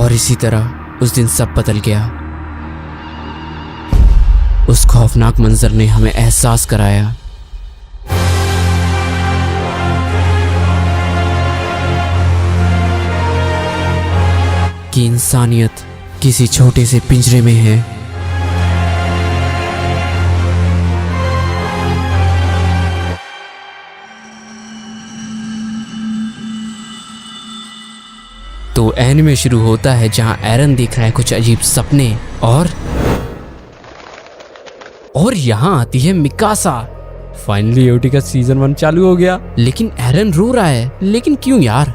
और इसी तरह उस दिन सब बदल गया। उस खौफनाक मंजर ने हमें एहसास कराया कि इंसानियत किसी छोटे से पिंजरे में है। तो एनिमे शुरू होता है जहां एरन देख रहा है कुछ अजीब सपने और यहाँ आती है मिकासा। फाइनली ओटी का सीजन 1 चालू हो गया, लेकिन एरन रो रहा है। लेकिन क्यों यार?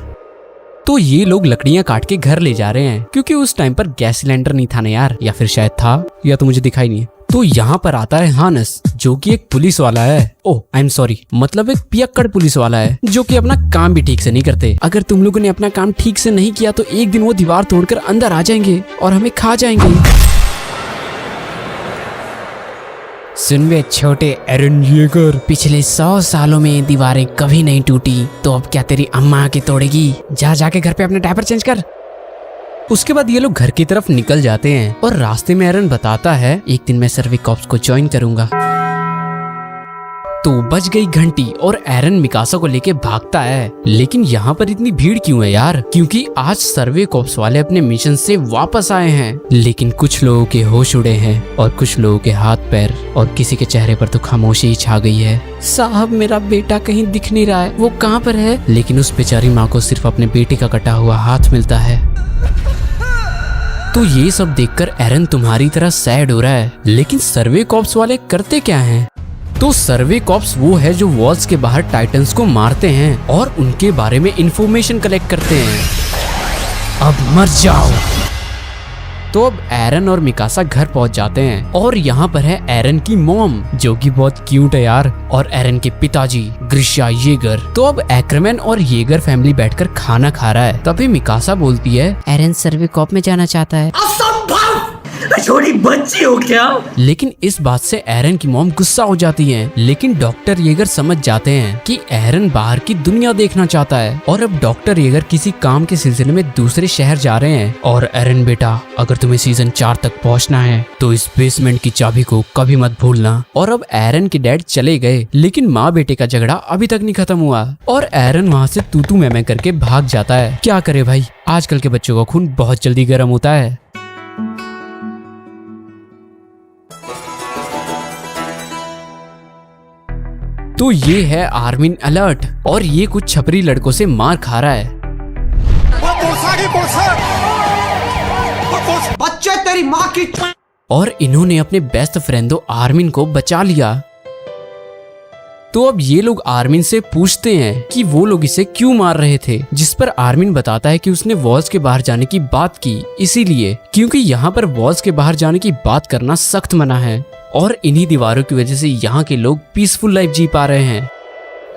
तो ये लोग लकड़ियां काट के घर ले जा रहे हैं क्योंकि उस टाइम पर गैस सिलेंडर नहीं था ना यार, या फिर शायद था, या तो मुझे दिखाई नहीं है। तो यहाँ पर आता है हानस जो कि एक पुलिस वाला है। ओह आई एम सॉरी, मतलब एक पियक्कड़ पुलिस वाला है जो कि अपना काम भी ठीक से नहीं करते। अगर तुम लोगों ने अपना काम ठीक से नहीं किया तो एक दिन वो दीवार तोड़कर अंदर आ जाएंगे और हमें खा जाएंगे। सुन वे छोटे एरन येगर, पिछले 100 सालों में दीवारें कभी नहीं टूटी, तो अब क्या तेरी अम्मा आके तोड़ेगी? जाके घर पे अपने डायपर चेंज कर। उसके बाद ये लोग घर की तरफ निकल जाते हैं और रास्ते में एरन बताता है एक दिन मैं सर्वे कॉप्स को ज्वाइन करूंगा। तो बज गई घंटी और एरन मिकासा को लेके भागता है। लेकिन यहाँ पर इतनी भीड़ क्यों है यार? क्योंकि आज सर्वे कॉप्स वाले अपने मिशन से वापस आए हैं। लेकिन कुछ लोगों के होश उड़े हैं और कुछ लोगों के हाथ पैर और किसी के चेहरे पर तो खामोशी ही छा गई है। साहब मेरा बेटा कहीं दिख नहीं रहा है, वो कहाँ पर है? लेकिन उस बेचारी माँ को सिर्फ अपने बेटे का कटा हुआ हाथ मिलता है। तो ये सब देखकर एरन तुम्हारी तरह सैड हो रहा है। लेकिन सर्वे कॉप्स वाले करते क्या हैं? तो सर्वे कॉप्स वो है जो वॉल्स के बाहर टाइटन्स को मारते हैं और उनके बारे में इंफॉर्मेशन कलेक्ट करते हैं। अब मर जाओ। तो अब एरन और मिकासा घर पहुंच जाते हैं और यहाँ पर है एरन की मॉम जो कि बहुत क्यूट है यार, और एरन के पिताजी ग्रिशा येगर। तो अब एक्रमैन और येगर फैमिली बैठकर खाना खा रहा है। तभी मिकासा बोलती है एरन सर्वे कॉप में जाना चाहता है। छोटी बच्ची हो क्या? लेकिन इस बात से एरन की मॉम गुस्सा हो जाती है। लेकिन डॉक्टर येगर समझ जाते हैं कि एरन बाहर की दुनिया देखना चाहता है और अब डॉक्टर येगर किसी काम के सिलसिले में दूसरे शहर जा रहे हैं। और एरन बेटा, अगर तुम्हें सीजन 4 तक पहुंचना है तो इस बेसमेंट की चाबी को कभी मत भूलना। और अब एरन के डैड चले गए, लेकिन माँ बेटे का झगड़ा अभी तक नहीं खत्म हुआ और एरन वहाँ से तू मैं करके भाग जाता है। क्या करे भाई, आजकल के बच्चों का खून बहुत जल्दी गर्म होता है। तो ये है आर्मिन अलर्ट और ये कुछ छपरी लड़कों से मार खा रहा है। बच्चे तेरी माँ की। और इन्होंने अपने बेस्ट फ्रेंडो आर्मिन को बचा लिया। तो अब ये लोग आर्मिन से पूछते हैं कि वो लोग इसे क्यों मार रहे थे, जिस पर आर्मिन बताता है कि उसने वॉल्स के बाहर जाने की बात की, इसीलिए क्योंकि यहाँ पर वॉल्स के बाहर जाने की बात करना सख्त मना है और इन्हीं दीवारों की वजह से यहाँ के लोग पीसफुल लाइफ जी पा रहे हैं।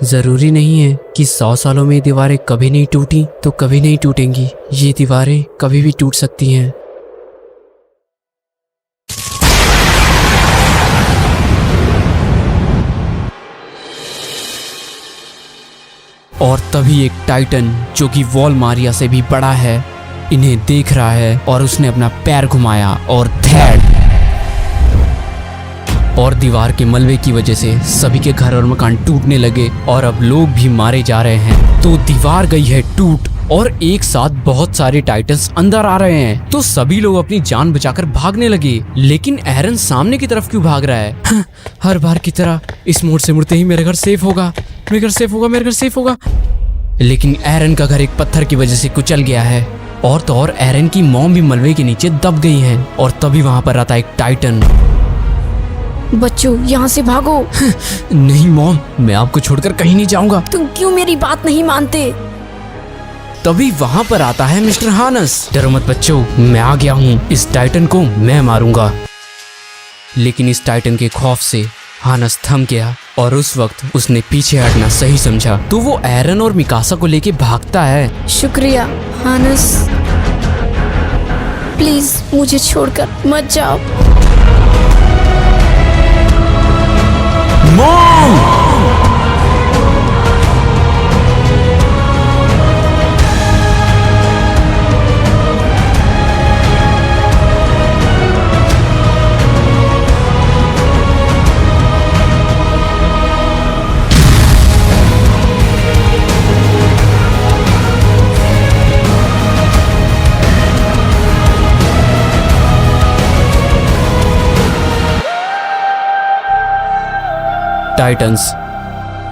जरूरी नहीं है कि 100 सालों में ये दीवारें कभी नहीं टूटी तो कभी नहीं टूटेंगी। ये दीवारें कभी भी टूट सकती हैं। और तभी एक टाइटन जो कि वॉल मारिया से भी बड़ा है इन्हें देख रहा है और उसने अपना पैर घुमाया और धैड़, और दीवार के मलबे की वजह से सभी के घर और मकान टूटने लगे और अब लोग भी मारे जा रहे हैं। तो दीवार गई है टूट और एक साथ बहुत सारे टाइटन्स अंदर आ रहे हैं। तो सभी लोग अपनी जान बचाकर भागने लगे। लेकिन एरन सामने की तरफ क्यों भाग रहा है? हर बार की तरह इस मोड़ से मुड़ते ही मेरा घर सेफ होगा, मेरा घर सेफ होगा, मेरा घर सेफ होगा। लेकिन एरन का घर एक पत्थर की वजह से कुचल गया है और तो और एरन की मॉम भी मलबे के नीचे दब गई है। और तभी वहां पर आता एक टाइटन। बच्चों यहाँ से भागो। नहीं मॉम, मैं आपको छोड़कर कहीं नहीं जाऊंगा। तुम क्यों मेरी बात नहीं मानते? तभी वहां पर आता है मिस्टर हानस। डरो मत बच्चों, मैं आ गया हूँ, इस टाइटन को मैं मारूंगा। लेकिन इस टाइटन के खौफ से हानस थम गया और उस वक्त उसने पीछे हटना सही समझा। तो वो एरन और मिकासा को लेके भागता है। शुक्रिया हानस, प्लीज मुझे छोड़कर मत जाओ। टाइटन्स,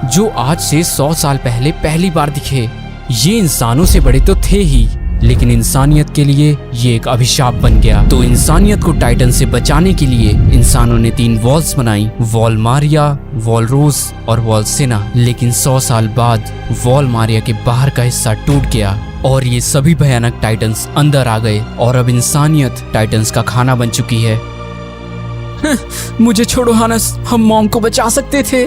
जो आज से 100 साल पहले पहली बार दिखे। ये इंसानों से बड़े तो थे ही, लेकिन इंसानियत के लिए ये एक अभिशाप बन गया। तो इंसानियत को टाइटन से बचाने के लिए इंसानों ने 3 वॉल्स बनाई, वॉल मारिया, वॉल रोज और वॉल सिना। लेकिन 100 साल बाद वॉल मारिया के बाहर का हिस्सा टूट गया और ये सभी भयानक टाइटन्स अंदर आ गए और अब इंसानियत टाइटन्स का खाना बन चुकी है। मुझे छोड़ो हानस, हम मॉम को बचा सकते थे।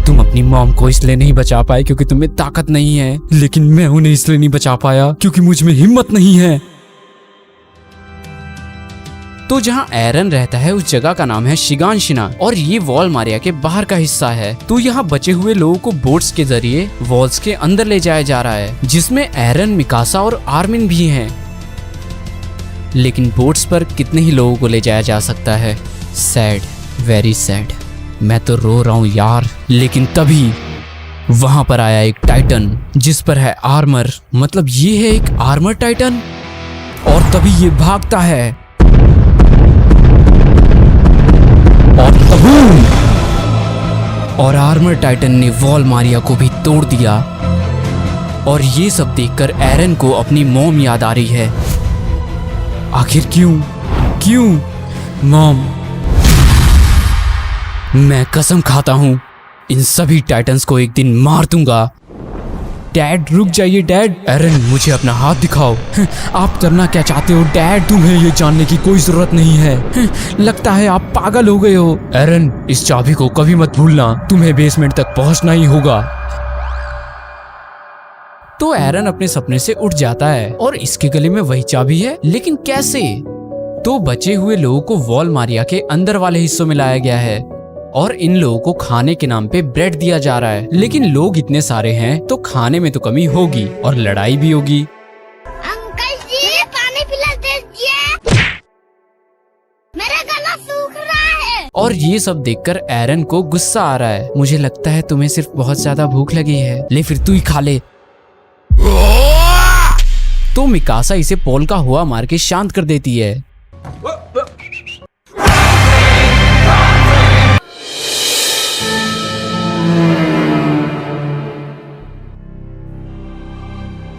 तुम अपनी मॉम को इसलिए नहीं बचा पाए क्योंकि तुम्हें ताकत नहीं है, लेकिन मैं उन्हें इसलिए नहीं बचा पाया क्योंकि मुझ में हिम्मत नहीं है। तो जहां एरन रहता है उस जगह का नाम है शिगानशिना और ये वॉल मारिया के बाहर का हिस्सा है। तो यहाँ बचे हुए लोगों को बोट्स के जरिए वॉल्स के अंदर ले जाया जा रहा है, जिसमें एरन, मिकासा और आर्मिन भी हैं। लेकिन बोट्स पर कितने ही लोगों को ले जाया जा सकता है। Sad, very sad. मैं तो रो रहा हूँ यार। लेकिन तभी वहां पर आया एक टाइटन जिस पर है आर्मर, मतलब ये है एक आर्मर टाइटन। और तभी ये भागता है और तबूम! और आर्मर टाइटन ने वॉल मारिया को भी तोड़ दिया। और ये सब देखकर एरन को अपनी मॉम याद आ रही है। आखिर क्यों मॉम? मैं कसम खाता हूं इन सभी टाइटन्स को एक दिन मार दूंगा। डैड रुक जाइए डैड। एरन मुझे अपना हाथ दिखाओ। आप करना क्या चाहते हो डैड? तुम्हें ये जानने की कोई जरूरत नहीं है। लगता है आप पागल हो गए हो। एरन इस चाबी को कभी मत भूलना, तुम्हें बेसमेंट तक पहुंचना ही होगा। तो एरन अपने सपने से उठ जाता है और इसके गले में वही चाबी है, लेकिन कैसे? तो बचे हुए लोगों को वॉल मारिया के अंदर वाले हिस्सों में लाया गया है और इन लोगों को खाने के नाम पे ब्रेड दिया जा रहा है। लेकिन लोग इतने सारे हैं तो खाने में तो कमी होगी और लड़ाई भी होगी। अंकल जी पानी पिला दीजिए, मेरा गला सूख रहा है। और ये सब देखकर एरन को गुस्सा आ रहा है। मुझे लगता है तुम्हें सिर्फ बहुत ज्यादा भूख लगी है, ले फिर तू ही खा ले। तो मिकासा इसे पोल का हुआ मार के शांत कर देती है।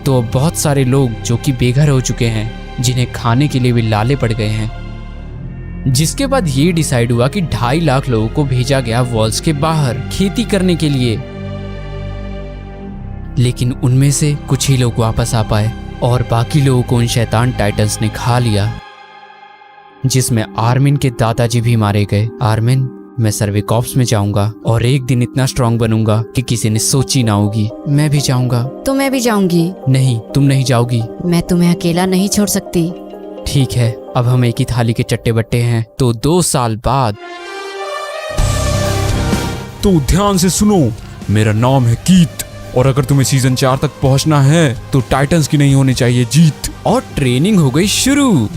तो बहुत सारे लोग जो कि बेघर हो चुके हैं, जिन्हें खाने के लिए भी लाले पड़ गए हैं। जिसके बाद ये डिसाइड हुआ कि 2.5 लाख लोगों को भेजा गया वॉल्स के बाहर खेती करने के लिए। लेकिन उनमें से कुछ ही लोग वापस आ पाए और बाकी लोगों को उन शैतान टाइटन्स ने खा लिया, जिसमें आर्मिन के दादाजी भी मारे गए। आर्मिन, मैं सर्वे कॉर्प्स में जाऊंगा और एक दिन इतना स्ट्रांग बनूंगा कि किसी ने सोची ना होगी। मैं भी जाऊंगा। तो मैं भी जाऊंगी। नहीं, तुम नहीं जाओगी। मैं तुम्हें अकेला नहीं छोड़ सकती। ठीक है, अब हम एक ही थाली के चट्टे बट्टे हैं। तो 2 साल बाद। तो ध्यान से सुनो, मेरा नाम है कीत और अगर तुम्हें सीजन 4 तक पहुंचना है तो टाइटन्स की नहीं होनी चाहिए जीत। और ट्रेनिंग हो गई शुरू।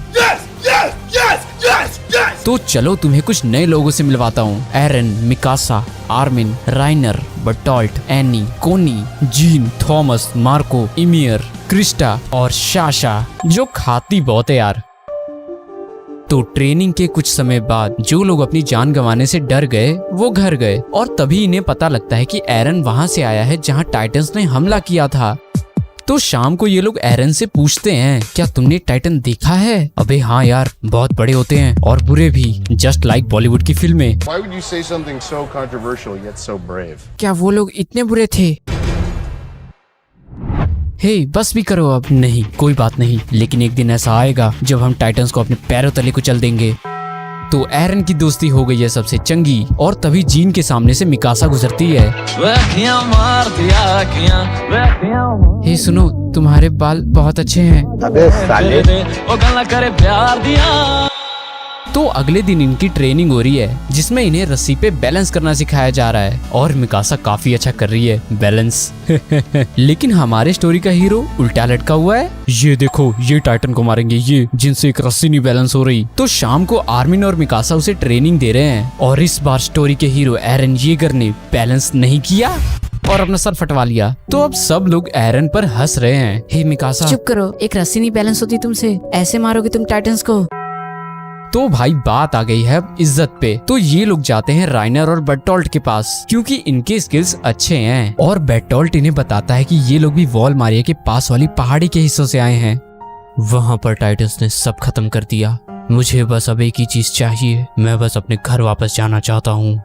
तो चलो तुम्हें कुछ नए लोगों से मिलवाता हूँ। Eren, Mikasa, Armin, Reiner, Bertholdt, Annie, Connie, Jean, Thomas, Marco, Ymir, Krista और शाशा, जो खाती बहुत है यार। तो ट्रेनिंग के कुछ समय बाद जो लोग अपनी जान गंवाने से डर गए वो घर गए और तभी इन्हें पता लगता है कि एरन वहां से आया है जहां टाइटन्स ने हमला किया था। तो शाम को ये लोग एरन से पूछते हैं, क्या तुमने टाइटन देखा है? अबे हाँ यार, बहुत बड़े होते हैं और बुरे भी, जस्ट लाइक बॉलीवुड की फिल्में। Why would you say something so controversial yet so brave? क्या वो लोग इतने बुरे थे? हे बस भी करो अब। नहीं, कोई बात नहीं, लेकिन एक दिन ऐसा आएगा जब हम टाइटन्स को अपने पैरों तले कुचल देंगे। तो एरन की दोस्ती हो गई है सबसे चंगी और तभी जीन के सामने से मिकासा गुजरती है। हे सुनो, तुम्हारे बाल बहुत अच्छे हैं। अबे साले। तो अगले दिन इनकी ट्रेनिंग हो रही है जिसमें इन्हें रस्सी पे बैलेंस करना सिखाया जा रहा है और मिकासा काफी अच्छा कर रही है बैलेंस। लेकिन हमारे स्टोरी का हीरो उल्टा लटका हुआ है। ये देखो, ये टाइटन को मारेंगे ये, जिनसे एक रस्सी नहीं बैलेंस हो रही। तो शाम को आर्मिन और मिकासा उसे ट्रेनिंग दे रहे हैं और इस बार स्टोरी के हीरो एरन येगर ने बैलेंस नहीं किया और अपना सर फटवा लिया। तो अब सब लोग एरन पर हंस रहे हैं। हे मिकासा, चुप करो, एक रस्सी नहीं बैलेंस होती तुमसे, ऐसे मारोगे तुम टाइटन्स को। तो भाई बात आ गई है अब इज्जत पे। तो ये लोग जाते हैं राइनर और बेर्टोल्ट के पास क्योंकि इनके स्किल्स अच्छे हैं और बेर्टोल्ट इन्हें बताता है कि ये लोग भी वॉल मारिया के पास वाली पहाड़ी के हिस्सों से आए हैं। वहाँ पर टाइटंस ने सब खत्म कर दिया। मुझे बस अब एक ही चीज चाहिए, मैं बस अपने घर वापस जाना चाहता हूँ।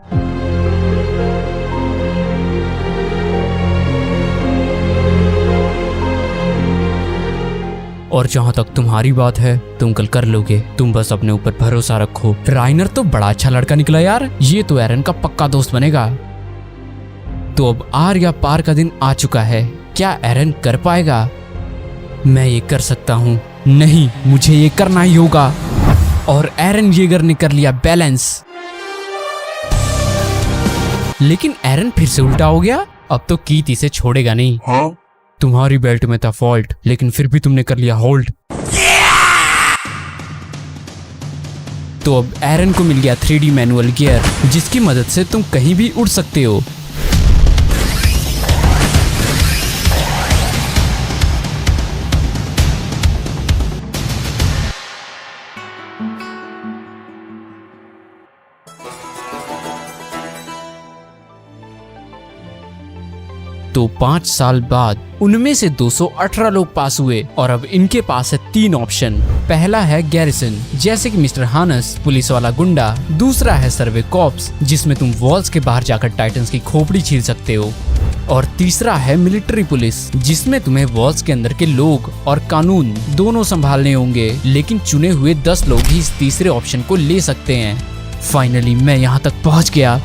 और जहाँ तक तुम्हारी बात है, तुम कल कर लोगे, तुम बस अपने ऊपर भरोसा रखो। राइनर तो बड़ा अच्छा लड़का निकला यार, ये तो एरन का पक्का दोस्त बनेगा। तो अब आर या पार का दिन आ चुका है, क्या एरन कर पाएगा? मैं ये कर सकता हूँ। नहीं, मुझे ये करना ही होगा। और एरन येगर ने कर लिया बैलेंस, लेकिन एरन फिर से उल्टा हो गया। अब तो कीथ इसे छोड़ेगा नहीं। तुम्हारी बेल्ट में था फॉल्ट, लेकिन फिर भी तुमने कर लिया होल्ड। तो अब एरन को मिल गया 3D मैनुअल गियर, जिसकी मदद से तुम कहीं भी उड़ सकते हो। तो 5 साल बाद उनमें से 218 लोग पास हुए और अब इनके पास है 3 ऑप्शन। पहला है गैरिसन, जैसे कि मिस्टर हानस, पुलिस वाला गुंडा। दूसरा है सर्वे कॉप्स, जिसमें तुम वॉल्स के बाहर जाकर टाइटंस की खोपड़ी छील सकते हो। और तीसरा है मिलिट्री पुलिस, जिसमें तुम्हें वॉल्स के अंदर के लोग और कानून दोनों संभालने होंगे, लेकिन चुने हुए 10 लोग ही इस तीसरे ऑप्शन को ले सकते हैं। फाइनली मैं यहाँ तक पहुँच गया।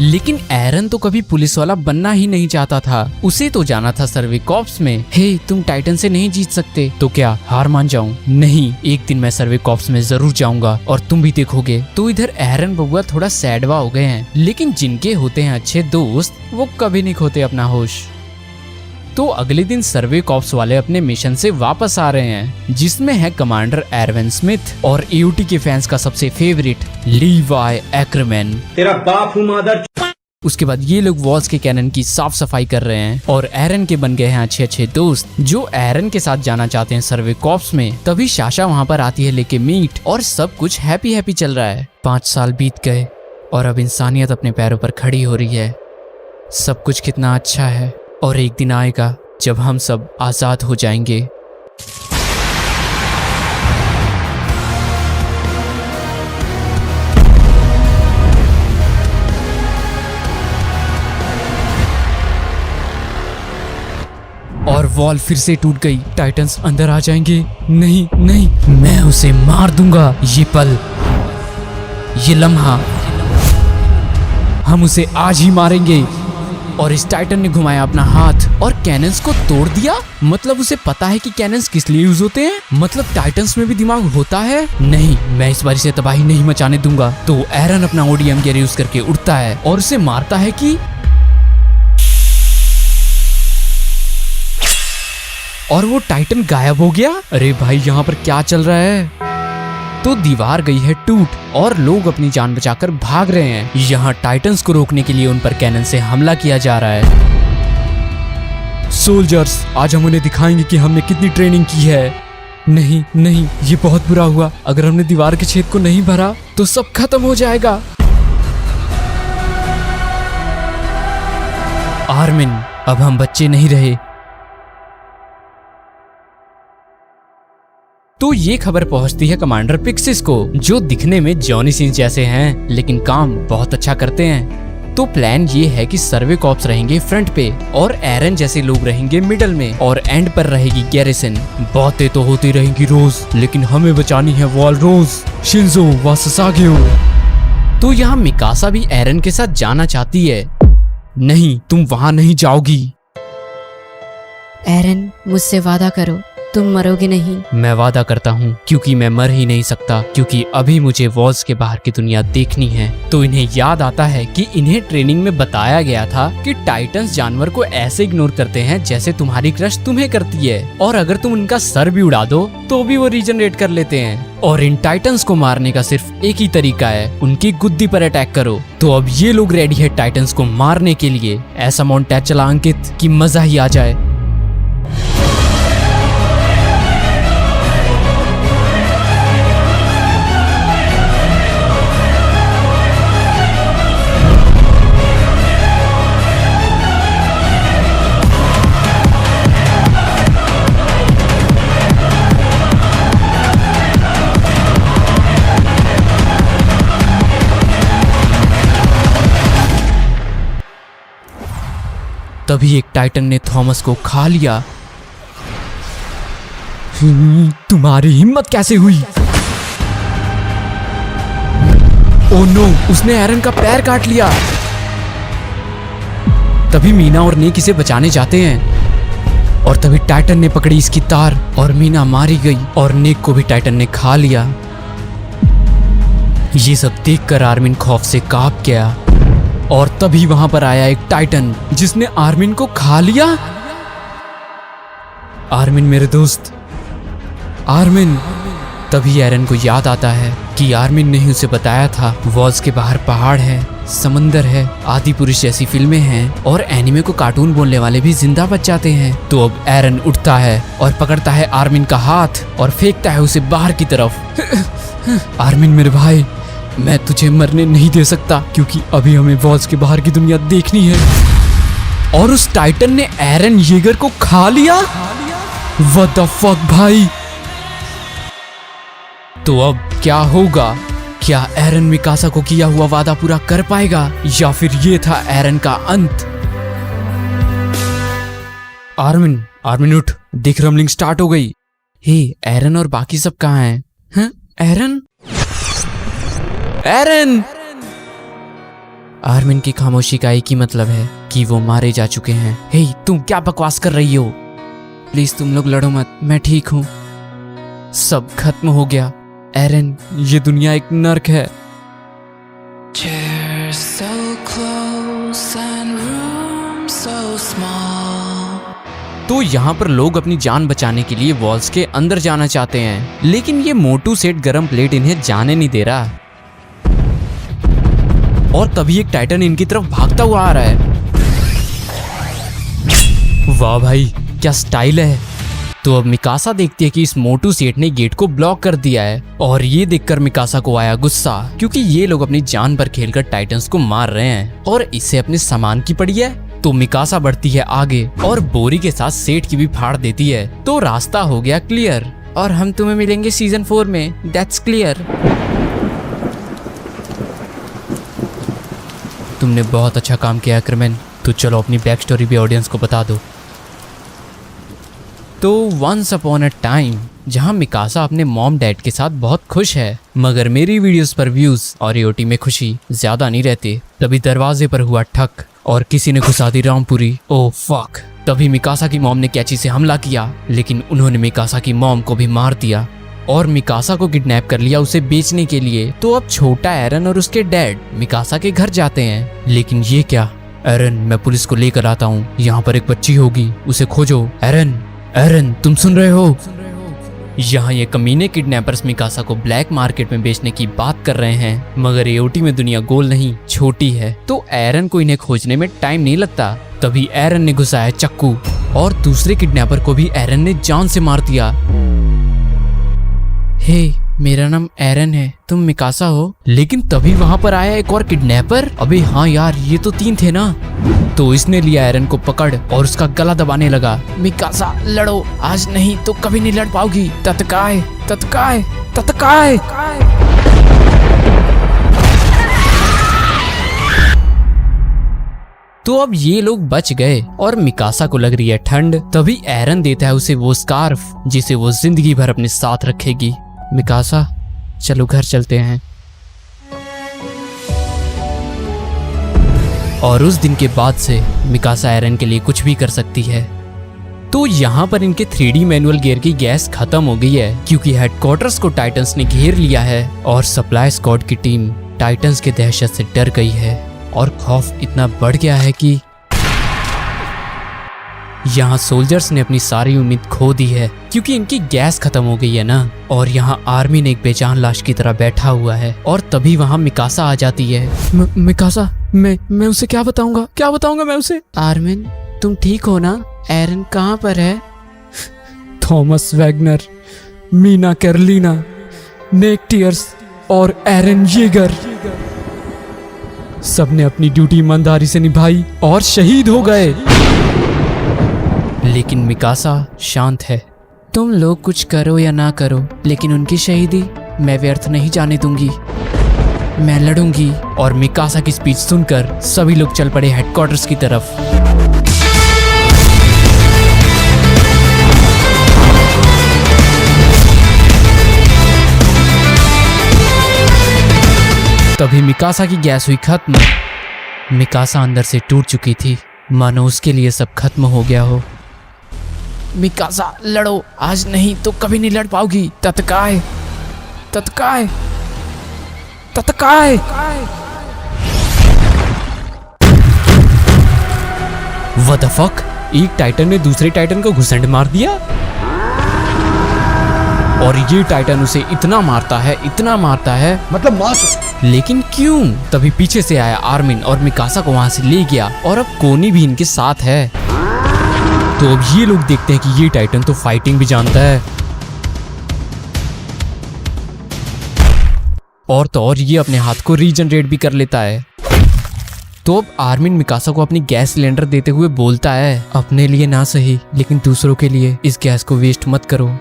लेकिन एरन तो कभी पुलिस वाला बनना ही नहीं चाहता था, उसे तो जाना था सर्वे कॉप्स में। हे, तुम टाइटन से नहीं जीत सकते, तो क्या हार मान जाऊं? नहीं, एक दिन मैं सर्वे कॉप्स में जरूर जाऊंगा और तुम भी देखोगे। तो इधर एरन बबुआ थोड़ा सैडवा हो गए हैं, लेकिन जिनके होते हैं अच्छे दोस्त, वो कभी नहीं खोते अपना होश। तो अगले दिन सर्वे कॉप्स वाले अपने मिशन से वापस आ रहे हैं, जिसमें है कमांडर एरवन स्मिथ और AOT के फैंस का सबसे फेवरेट लीवाई एक्रमैन। तेरा बाप हूँ मादर। उसके बाद ये लोग वॉल्स के कैनन की साफ सफाई कर रहे हैं और एरन के बन गए हैं अच्छे अच्छे दोस्त, जो एरन के साथ जाना चाहते हैं सर्वे कॉप्स में। तभी शाशा वहाँ पर आती है लेके मीट, और सब कुछ हैप्पी हैप्पी चल रहा है। 5 साल बीत गए और अब इंसानियत अपने पैरों पर खड़ी हो रही है। सब कुछ कितना अच्छा है, और एक दिन आएगा जब हम सब आजाद हो जाएंगे। और वॉल फिर से टूट गई। टाइटंस अंदर आ जाएंगे। नहीं नहीं, मैं उसे मार दूंगा। ये पल, ये लम्हा, हम उसे आज ही मारेंगे। और इस टाइटन ने घुमाया अपना हाथ और कैनन्स को तोड़ दिया। मतलब उसे पता है कि कैनन्स किस लिए यूज होते हैं। मतलब टाइटन्स में भी दिमाग होता है। नहीं, मैं इस बार इसे तबाही नहीं मचाने दूंगा। तो एरन अपना ODM गियर यूज करके उड़ता है और उसे मारता है कि और वो टाइटन गायब हो गया। अरे भाई, यहाँ पर क्या चल रहा है? तो दीवार गई है टूट और लोग अपनी जान बचाकर भाग रहे हैं। यहाँ टाइटंस को रोकने के लिए उन पर कैनन से हमला किया जा रहा है। सोल्जर्स, आज हम उन्हें दिखाएंगे कि हमने कितनी ट्रेनिंग की है। नहीं नहीं, ये बहुत बुरा हुआ। अगर हमने दीवार के छेद को नहीं भरा तो सब खत्म हो जाएगा। आर्मिन, अब हम बच्चे नहीं रहे। तो ये खबर पहुंचती है कमांडर पिक्सिस को, जो दिखने में जॉनी सिंस जैसे हैं, लेकिन काम बहुत अच्छा करते हैं। तो प्लान ये है कि सर्वे कॉप्स रहेंगे फ्रंट पे और एरन जैसे लोग रहेंगे मिडल में और एंड पर रहेगी गैरिसन। बातें तो होती रहेंगी रोज, लेकिन हमें बचानी है वॉल रोज, शिंजो व ससागियो। तो यहाँ मिकासा भी एरन के साथ जाना चाहती है। नहीं, तुम वहाँ नहीं जाओगी। एरन, मुझसे वादा करो, तुम मरोगे नहीं। मैं वादा करता हूँ, क्योंकि मैं मर ही नहीं सकता, क्योंकि अभी मुझे वॉल्स के बाहर की दुनिया देखनी है। तो इन्हें याद आता है कि इन्हें ट्रेनिंग में बताया गया था कि टाइटंस जानवर को ऐसे इग्नोर करते हैं जैसे तुम्हारी क्रश तुम्हें करती है, और अगर तुम उनका सर भी उड़ा दो तो भी वो रीजनरेट कर लेते हैं। और इन टाइटंस को मारने का सिर्फ एक ही तरीका है, उनकी गुद्दी पर अटैक करो। तो अब ये लोग रेडी है टाइटंस को मारने के लिए। ऐसा मोन्टेज चला अंकित कि मजा ही आ जाए। तभी एक टाइटन ने थॉमस को खा लिया। तुम्हारी हिम्मत कैसे हुई? ओह नो, उसने एरन का पैर काट लिया। तभी मीना और नेक इसे बचाने जाते हैं और तभी टाइटन ने पकड़ी इसकी तार और मीना मारी गई और नेक को भी टाइटन ने खा लिया। ये सब देखकर आर्मिन खौफ से कांप गया और तभी वहां पर आया एक टाइटन जिसने आर्मिन को खा लिया। आर्मिन मेरे दोस्त, आर्मिन। तभी एरन को याद आता है कि आर्मिन ने ही उसे बताया था वॉल्स के बाहर पहाड़ है, समंदर है, आदि पुरुष जैसी फिल्में हैं और एनिमे को कार्टून बोलने वाले भी जिंदा बच जाते हैं। तो अब एरन उठता है और पकड़ता है आर्मिन का हाथ और फेंकता है उसे बाहर की तरफ। आर्मिन मेरे भाई, मैं तुझे मरने नहीं दे सकता क्योंकि अभी हमें वॉल्स के बाहर की दुनिया देखनी है। और उस टाइटन ने एरन येगर को खा लिया। व्हाट द फक भाई। तो अब क्या होगा? क्या एरन मिकासा को किया हुआ वादा पूरा कर पाएगा या फिर ये था एरन का अंत? आर्मिन उठ, देख रमलिंग स्टार्ट हो गई। हे, एरन और बाकी सब कहाँ हैं? हैं? एरन आर्मिन की खामोशी का एक ही मतलब है कि वो मारे जा चुके हैं। हे, तुम क्या बकवास कर रही हो? प्लीज तुम लोग लड़ो मत, मैं ठीक हूँ। सब खत्म हो गया एरन, ये दुनिया एक नर्क है। तो यहाँ पर लोग अपनी जान बचाने के लिए वॉल्स के अंदर जाना चाहते हैं, लेकिन ये मोटू सेठ गरम प्लेट इन्हें जाने नहीं दे रहा। और तभी एक टाइटन इनकी तरफ भागता हुआ आ रहा है। वाह भाई, क्या स्टाइल है। तो अब मिकासा देखती है कि इस मोटू सेठ ने गेट को ब्लॉक कर दिया है और ये देखकर मिकासा को आया गुस्सा क्योंकि ये लोग अपनी जान पर खेलकर टाइटन्स को मार रहे हैं और इससे अपने सामान की पड़ी है। तो मिकासा बढ़ती है आगे और बोरी के साथ सेठ की भी फाड़ देती है। तो रास्ता हो गया क्लियर और हम तुम्हें मिलेंगे सीजन 4 में, दैट्स क्लियर। तुमने बहुत अच्छा काम किया अक्रमैन, तो चलो अपनी बैक स्टोरी भी ऑडियंस को बता दो। तो वंस अपॉन अ टाइम जहां मिकासा अपने मॉम डैड के साथ बहुत खुश है, मगर मेरी वीडियोस पर व्यूज और एओटी में खुशी ज्यादा नहीं रहती। तभी दरवाजे पर हुआ ठक और किसी ने घुसा दी रामपुरी। Oh fuck. तभी मिकासा की मॉम ने कैची से हमला किया, लेकिन उन्होंने मिकासा की मॉम को भी मार दिया और मिकासा को किडनैप कर लिया उसे बेचने के लिए। तो अब छोटा एरन और उसके डैड मिकासा के घर जाते हैं। लेकिन ये क्या? एरन, मैं पुलिस को लेकर आता हूँ, यहाँ पर एक बच्ची होगी, उसे खोजो। एरन, तुम सुन रहे हो? यहाँ ये कमीने किडनैपर्स मिकासा को ब्लैक मार्केट में बेचने की बात कर रहे हैं, मगर एओटी में दुनिया गोल नहीं छोटी है, तो एरन को इन्हें खोजने में टाइम नहीं लगता। तभी एरन ने घुसाया चक्कू और दूसरे किडनैपर को भी एरन ने जान से मार दिया। हे, मेरा नाम एरन है, तुम मिकासा हो? लेकिन तभी वहां पर आया एक और किडनैपर। अबे हाँ यार, ये तो 3 थे ना। तो इसने लिया एरन को पकड़ और उसका गला दबाने लगा। मिकासा लड़ो, आज नहीं तो कभी नहीं लड़ पाओगी। तत्काय। तो अब ये लोग बच गए और मिकासा को लग रही है ठंड। तभी एरन देता है उसे वो स्कार्फ जिसे वो जिंदगी भर अपने साथ रखेगी। मिकासा, चलो घर चलते हैं। और उस दिन के बाद से मिकासा एरन के लिए कुछ भी कर सकती है। तो यहाँ पर इनके 3D मैनुअल गियर की गैस खत्म हो गई है क्योंकि हेडक्वार्टर्स को टाइटन्स ने घेर लिया है और सप्लाई स्क्वाड की टीम टाइटन्स के दहशत से डर गई है और खौफ इतना बढ़ गया है कि यहाँ सोल्जर्स ने अपनी सारी उम्मीद खो दी है क्योंकि इनकी गैस खत्म हो गई है ना। और यहाँ आर्मी ने एक बेजान लाश की तरह बैठा हुआ है और तभी वहाँ मिकासा आ जाती है। मिकासा, मैं उसे क्या बताऊंगा मैं उसे? आर्मिन, तुम ठीक हो ना? एरन कहाँ पर है? थॉमस वैगनर, मीना कैरोलिना, नेक टियर्स और एरन येगर सबने अपनी ड्यूटी ईमानदारी से निभाई और शहीद हो गए। लेकिन मिकासा शांत है। तुम लोग कुछ करो या ना करो, लेकिन उनकी शहीदी मैं व्यर्थ नहीं जाने दूंगी। मैं लड़ूंगी। और मिकासा की स्पीच सुनकर सभी लोग चल पड़े हेडक्वार्टर्स की तरफ। तभी मिकासा की गैस हुई खत्म। मिकासा अंदर से टूट चुकी थी, मानो उसके लिए सब खत्म हो गया हो। मिकासा लड़ो, आज नहीं तो कभी नहीं लड़ पाओगी। तत्काय तत्काय तत्काय। What the fuck? एक टाइटन ने दूसरे टाइटन को घुसंड मार दिया और ये टाइटन उसे इतना मारता है मतलब मार। लेकिन क्यों? तभी पीछे से आया आर्मिन और मिकासा को वहां से ले गया और अब कोनी भी इनके साथ है। तो अब ये लोग देखते हैं कि ये टाइटन तो फाइटिंग भी जानता है और तो और ये अपने हाथ को रीजनरेट भी कर लेता है। तो अब आर्मिन मिकासा को अपनी गैस सिलेंडर देते हुए बोलता है, अपने लिए ना सही लेकिन दूसरों के लिए इस गैस को वेस्ट मत करो।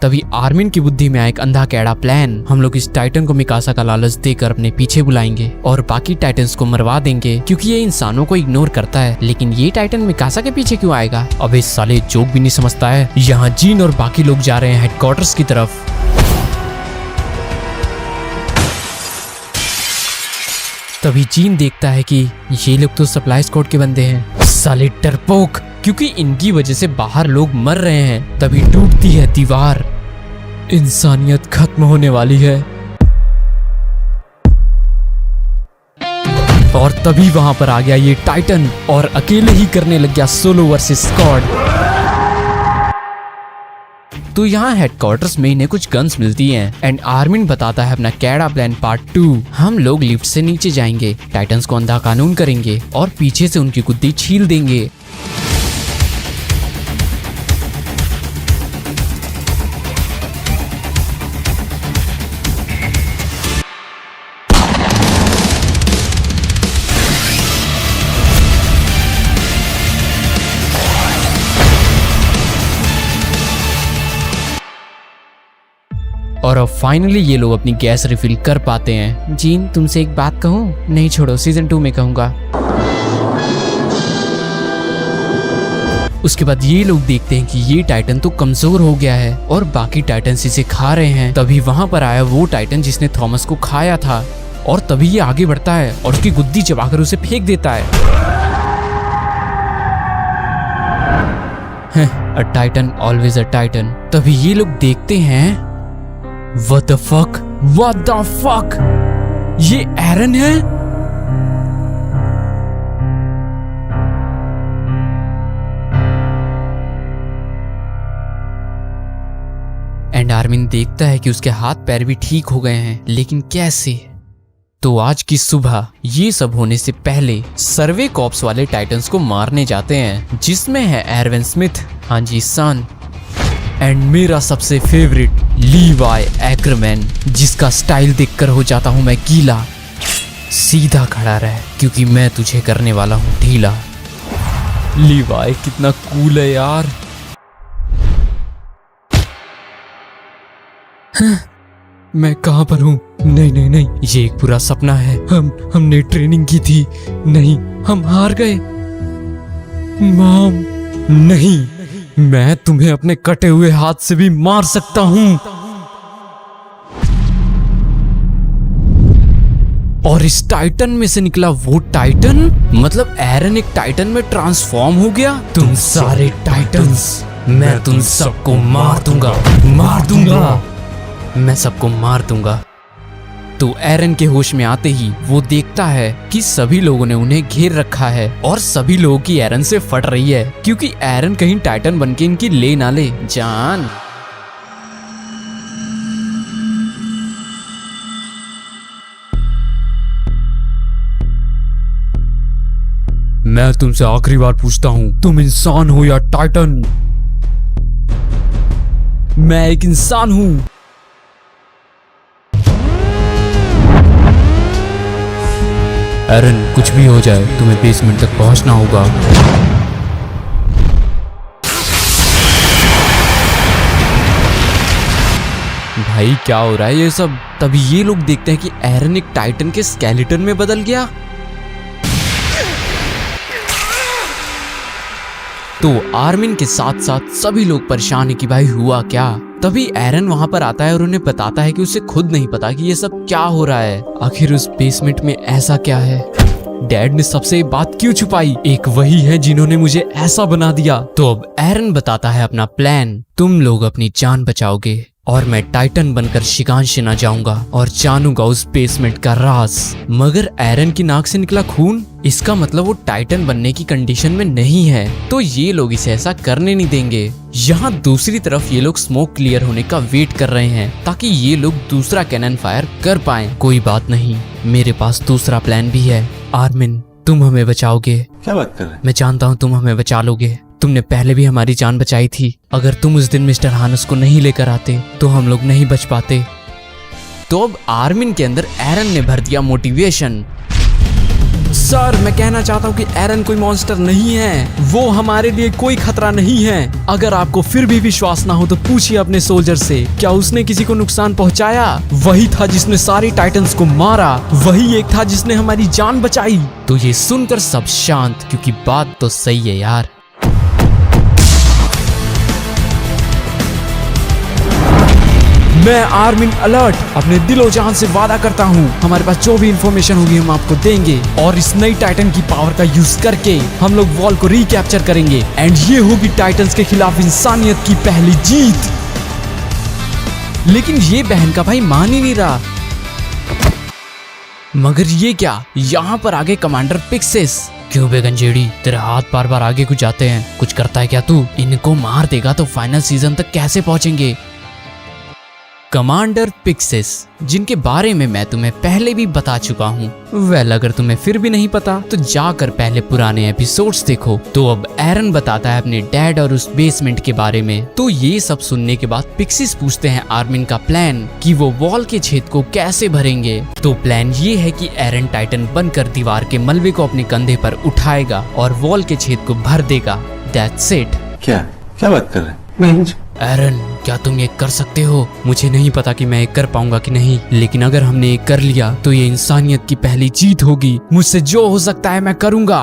तभी आर्मिन की बुद्धि में आया एक अंधा कैड़ा प्लान। हम लोग इस टाइटन को मिकासा का लालच देकर अपने पीछे बुलाएंगे और बाकी टाइटन्स को मरवा देंगे क्योंकि ये इंसानों को इग्नोर करता है। लेकिन ये टाइटन मिकासा के पीछे क्यों आएगा? अब इस साले जोक भी नहीं समझता है। यहाँ जीन और बाकी लोग जा रहे हैं हेडक्वार्टर्स की तरफ। तभी जीन देखता है कि ये लोग तो सप्लाई स्क्वाड के बंदे हैं। साले डरपोक, क्योंकि इनकी वजह से बाहर लोग मर रहे हैं। तभी टूटती है दीवार, इंसानियत खत्म होने वाली है। और तभी वहां पर आ गया ये टाइटन और अकेले ही करने लग गया सोलो वर्सेस स्क्वाड। तो यहाँ हेडक्वार्टर्स में इन्हें कुछ गन्स मिलती हैं एंड आर्मिन बताता है अपना कैड़ा प्लान पार्ट 2। हम लोग लिफ्ट से नीचे जाएंगे, टाइटन्स को अंधा कानून करेंगे और पीछे से उनकी गुद्दी छील देंगे। और अब फाइनली ये लोग अपनी गैस रिफिल कर पाते हैं। जीन, तुमसे एक बात कहूँ? नहीं छोड़ो, सीजन 2 में कहूंगा। उसके बाद ये लोग देखते हैं कि ये टाइटन तो कमजोर हो गया है और बाकी टाइटन्स इसे खा रहे हैं। तभी वहां पर आया वो टाइटन जिसने थॉमस को खाया था और तभी ये आगे बढ़ता है और उसकी गुद्दी चबाकर उसे फेंक देता है। अ टाइटन ऑलवेज अ टाइटन। तभी ये लोग देखते हैं, What the fuck? What the fuck? ये एरन है? एंड आर्मिन देखता है कि उसके हाथ पैर भी ठीक हो गए हैं, लेकिन कैसे? तो आज की सुबह ये सब होने से पहले सर्वे कॉप्स वाले टाइटन्स को मारने जाते हैं, जिसमें है एरवन स्मिथ, हाँ जी सन, एंड मेरा सबसे फेवरेट लीवाई एक्रमैन, जिसका स्टाइल देखकर हो जाता हूं मैं गीला। सीधा खड़ा रह क्योंकि मैं तुझे करने वाला हूं ढीला। लीवाई कितना कूल है यार। मैं कहां पर हूं? नहीं नहीं नहीं, ये एक पूरा सपना है। हमने ट्रेनिंग की थी। नहीं, हम हार गए। मॉम, नहीं, मैं तुम्हें अपने कटे हुए हाथ से भी मार सकता हूं। और इस टाइटन में से निकला वो टाइटन, मतलब एरन एक टाइटन में ट्रांसफॉर्म हो गया। तुम सारे टाइटन्स, मैं तुम सबको मार दूंगा, मैं सबको मार दूंगा। तो एरन के होश में आते ही वो देखता है कि सभी लोगों ने उन्हें घेर रखा है और सभी लोगों की एरन से फट रही है क्योंकि एरन कहीं टाइटन बनके इनकी ले ना ले जान। मैं तुमसे आखिरी बार पूछता हूं, तुम इंसान हो या टाइटन? मैं एक इंसान हूं। एरन, कुछ भी हो जाए तुम्हें बेसमेंट तक पहुंचना होगा। भाई क्या हो रहा है ये सब? तभी ये लोग देखते हैं कि एरन एक टाइटन के स्केलेटन में बदल गया। तो आर्मिन के साथ साथ सभी लोग परेशान है कि भाई हुआ क्या। तभी एरन वहाँ पर आता है और उन्हें बताता है कि उसे खुद नहीं पता कि ये सब क्या हो रहा है। आखिर उस बेसमेंट में ऐसा क्या है? डैड ने सबसे ये बात क्यों छुपाई? एक वही है जिन्होंने मुझे ऐसा बना दिया। तो अब एरन बताता है अपना प्लान। तुम लोग अपनी जान बचाओगे और मैं टाइटन बनकर शिकांश न जाऊंगा और जानूंगा उस बेसमेंट का राज। मगर एरन की नाक से निकला खून, इसका मतलब वो टाइटन बनने की कंडीशन में नहीं है, तो ये लोग इसे ऐसा करने नहीं देंगे। यहाँ दूसरी तरफ ये लोग स्मोक क्लियर होने का वेट कर रहे हैं ताकि ये लोग दूसरा कैनन फायर कर पाएं। कोई बात नहीं, मेरे पास दूसरा प्लान भी है। आर्मिन, तुम हमें बचाओगे। क्या बात कर रहे हैं? मैं जानता हूँ तुम हमें बचा लोगे। तुमने पहले भी हमारी जान बचाई थी। अगर तुम उस दिन मिस्टर हानस को नहीं लेकर आते तो हम लोग नहीं बच पाते। तो अब आर्मिन के अंदर एरन ने भर दिया मोटिवेशन। सर, मैं कहना चाहता हूँ कि एरन कोई मॉन्स्टर नहीं है, वो हमारे लिए कोई खतरा नहीं है। अगर आपको फिर भी विश्वास ना हो तो पूछिए अपने सोल्जर से, क्या उसने किसी को नुकसान पहुंचाया? वही था जिसने सारे टाइटन्स को मारा, वही एक था जिसने हमारी जान बचाई। तो ये सुनकर सब शांत, क्योंकि बात तो सही है यार। मैं आर्मिन अलर्ट अपने दिलो जान से वादा करता हूँ, हमारे पास जो भी इंफॉर्मेशन होगी हम आपको देंगे और इस नई टाइटन की पावर का यूज करके हम लोग वॉल को रिकैप्चर करेंगे एंड ये होगी टाइटन्स के खिलाफ इंसानियत की पहली जीत। लेकिन ये बहन का भाई मान ही नहीं रहा। मगर ये क्या, यहाँ पर आगे कमांडर पिक्सेस। क्यों बे गंजेड़ी, तेरे हाथ बार बार आगे कुछ जाते हैं, कुछ करता है क्या तू? इनको मार देगा तो फाइनल सीजन तक कैसे पहुंचेंगे? कमांडर पिक्सेस, जिनके बारे में मैं तुम्हें पहले भी बता चुका हूँ। वेल, अगर तुम्हें फिर भी नहीं पता तो जाकर पहले पुराने एपिसोड्स देखो। तो अब एरन बताता है अपने डैड और उस बेसमेंट के बारे में। तो ये सब सुनने के बाद पिक्सेस पूछते हैं आर्मिन का प्लान कि वो वॉल के छेद को कैसे भरेंगे। तो प्लान ये है कि एरन टाइटन बनकर दीवार के मलबे को अपने कंधे पर उठाएगा और वॉल के छेद को भर देगा। That's it. क्या बात कर रहे हैं? एरन, क्या तुम ये कर सकते हो? मुझे नहीं पता कि मैं ये कर पाऊंगा कि नहीं, लेकिन अगर हमने ये कर लिया तो ये इंसानियत की पहली जीत होगी। मुझसे जो हो सकता है मैं करूंगा।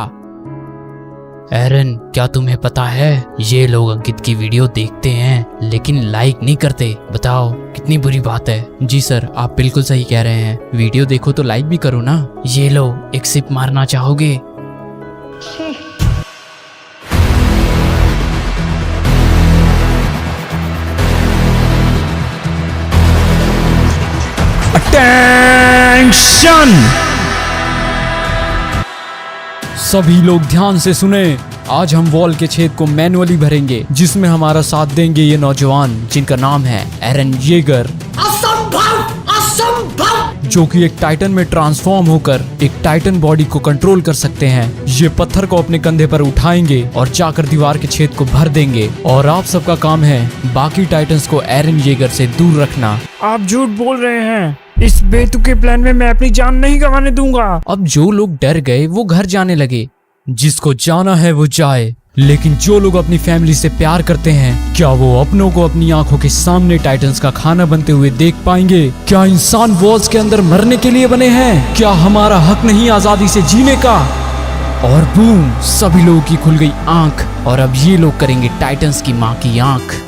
एरन, क्या तुम्हें पता है ये लोग अंकित की वीडियो देखते हैं लेकिन लाइक नहीं करते? बताओ कितनी बुरी बात है। जी सर, आप बिल्कुल सही कह रहे हैं, वीडियो देखो तो लाइक भी करो ना। ये लो, एक सिप मारना चाहोगे? अटेंशन! सभी लोग ध्यान से सुने। आज हम वॉल के छेद को मैनुअली भरेंगे, जिसमें हमारा साथ देंगे ये नौजवान जिनका नाम है एरन येगर, जो कि एक टाइटन में ट्रांसफॉर्म होकर एक टाइटन बॉडी को कंट्रोल कर सकते हैं। ये पत्थर को अपने कंधे पर उठाएंगे और जाकर दीवार के छेद को भर देंगे और आप सबका काम है बाकी टाइटन्स को एरन येगर से दूर रखना। आप झूठ बोल रहे हैं, इस बेतुके प्लान में मैं अपनी जान नहीं गंवाने दूंगा। अब जो लोग डर गए वो घर जाने लगे। जिसको जाना है वो जाए, लेकिन जो लोग अपनी फैमिली से प्यार करते हैं, क्या वो अपनों को अपनी आंखों के सामने टाइटन्स का खाना बनते हुए देख पाएंगे? क्या इंसान वॉल्स के अंदर मरने के लिए बने हैं? क्या हमारा हक नहीं आजादी से जीने का? और बूम, सभी लोगों की खुल गई आंख और अब ये लोग करेंगे टाइटन्स की माँ की आंख।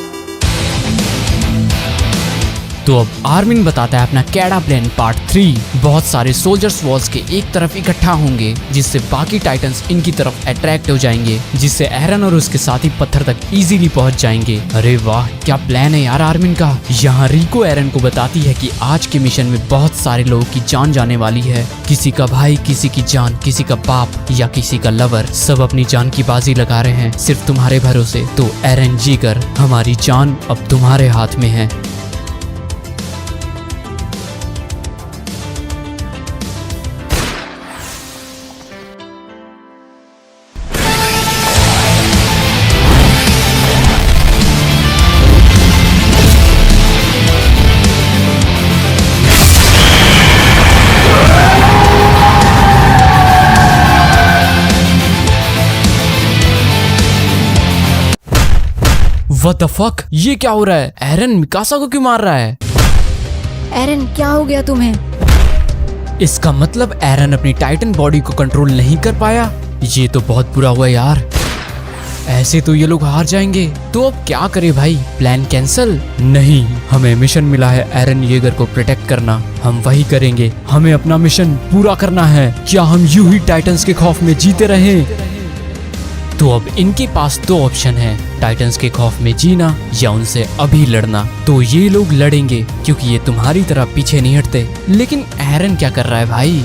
तो अब आर्मिन बताता है अपना कैडा प्लान पार्ट 3। बहुत सारे सोल्जर्स वॉल्स के एक तरफ इकट्ठा होंगे, जिससे बाकी टाइटन्स इनकी तरफ अट्रैक्ट हो जाएंगे, जिससे एरन और उसके साथी पत्थर तक इजीली पहुंच जाएंगे। अरे वाह, क्या प्लान है यार आर्मिन का। यहाँ रिको एरन को बताती है कि आज के मिशन में बहुत सारे लोगों की जान जाने वाली है। किसी का भाई, किसी की जान, किसी का बाप या किसी का लवर, सब अपनी जान की बाजी लगा रहे हैं सिर्फ तुम्हारे भरोसे। तो एरन येगर, हमारी जान अब तुम्हारे हाथ में है। What the fuck? ये क्या हो रहा है? एरन मिकासा को क्यों मार रहा है? एरन, क्या हो गया तुम्हें? इसका मतलब एरन अपनी टाइटन बॉडी को कंट्रोल नहीं कर पाया। ये तो बहुत बुरा हुआ यार। ऐसे तो ये लोग हार जाएंगे। तो अब क्या करे भाई, प्लान कैंसल? नहीं, हमें मिशन मिला है एरन येगर को प्रोटेक्ट करना, हम वही करेंगे। हमें अपना मिशन पूरा करना है। क्या हम यूं ही टाइटंस के खौफ में जीते रहें? तो अब इनके पास दो ऑप्शन है, टाइटंस के खौफ में जीना या उनसे अभी लड़ना। तो ये लोग लड़ेंगे क्योंकि ये तुम्हारी तरह पीछे नहीं हटते। लेकिन एरन क्या कर रहा है भाई?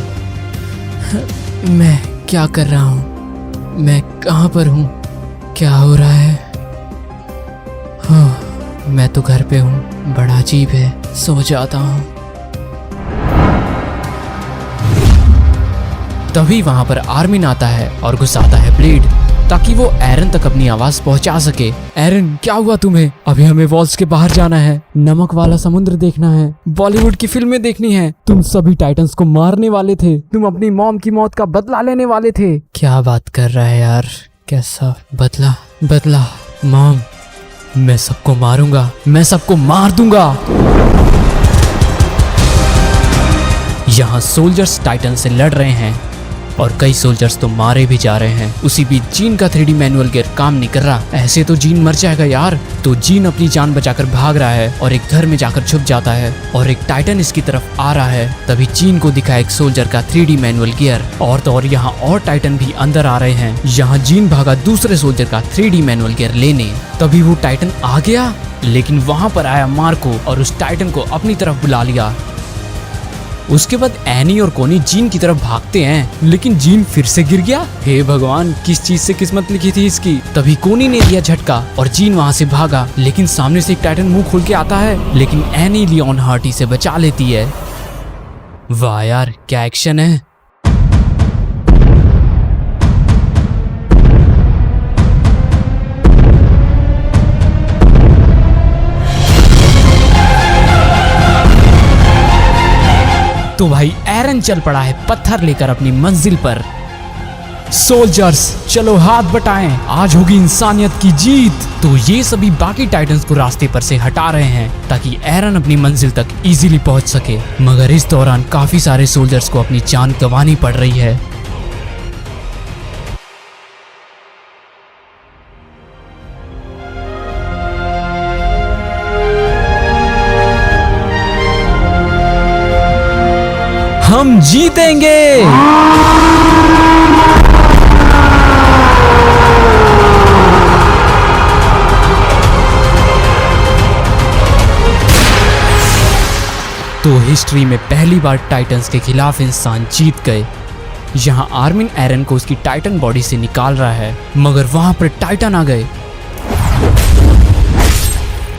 मैं क्या कर रहा हूँ? मैं कहाँ पर हूँ? क्या हो रहा है? हाँ, मैं तो घर पे हूँ। बड़ा अजीब है, सो जाता हूँ। तभी वहां पर आर्मिन आता है और घुसाता है ब्लेड ताकि वो एरन तक अपनी आवाज पहुंचा सके। एरन, क्या हुआ तुम्हें? अभी हमें वॉल्स के बाहर जाना है, नमक वाला समुद्र देखना है, बॉलीवुड की फिल्में देखनी है। तुम सभी टाइटंस को मारने वाले थे, तुम अपनी मॉम की मौत का बदला लेने वाले थे। क्या बात कर रहा है यार? कैसा बदला? बदला? मॉम, मैं सबको मारूंगा, मैं सबको मार दूंगा। यहाँ सोल्जर्स टाइटन से लड़ रहे हैं और कई सोल्जर्स तो मारे भी जा रहे हैं। उसी बीच जीन का 3D मैनुअल गियर काम नहीं कर रहा। ऐसे तो जीन मर जाएगा यार। तो जीन अपनी जान बचाकर भाग रहा है और एक घर में जाकर छुप जाता है और एक टाइटन इसकी तरफ आ रहा है। तभी जीन को दिखा एक सोल्जर का 3D मैनुअल गियर। और तो और यहाँ और टाइटन भी अंदर आ रहे हैं। यहाँ जीन भागा दूसरे सोल्जर का 3D मैनुअल गियर लेने। तभी वो टाइटन आ गया, लेकिन वहां पर आया मार्को और उस टाइटन को अपनी तरफ बुला लिया। उसके बाद एनी और कोनी जीन की तरफ भागते हैं, लेकिन जीन फिर से गिर गया। हे भगवान, किस चीज से किस्मत लिखी थी इसकी। तभी कोनी ने दिया झटका और जीन वहां से भागा, लेकिन सामने से एक टाइटन मुंह खोल के आता है, लेकिन एनी लियोन हार्टी से बचा लेती है। वाह यार, क्या एक्शन है। तो भाई एरन चल पड़ा है पत्थर लेकर अपनी मंजिल पर। सोल्जर्स, चलो हाथ बटाएं, आज होगी इंसानियत की जीत। तो ये सभी बाकी टाइटंस को रास्ते पर से हटा रहे हैं ताकि एरन अपनी मंजिल तक इजीली पहुंच सके। मगर इस दौरान काफी सारे सोल्जर्स को अपनी जान गंवानी पड़ रही है। हम जीतेंगे। तो हिस्ट्री में पहली बार टाइटंस के खिलाफ इंसान जीत गए। यहाँ आर्मिन एरन को उसकी टाइटन बॉडी से निकाल रहा है, मगर वहां पर टाइटन आ गए।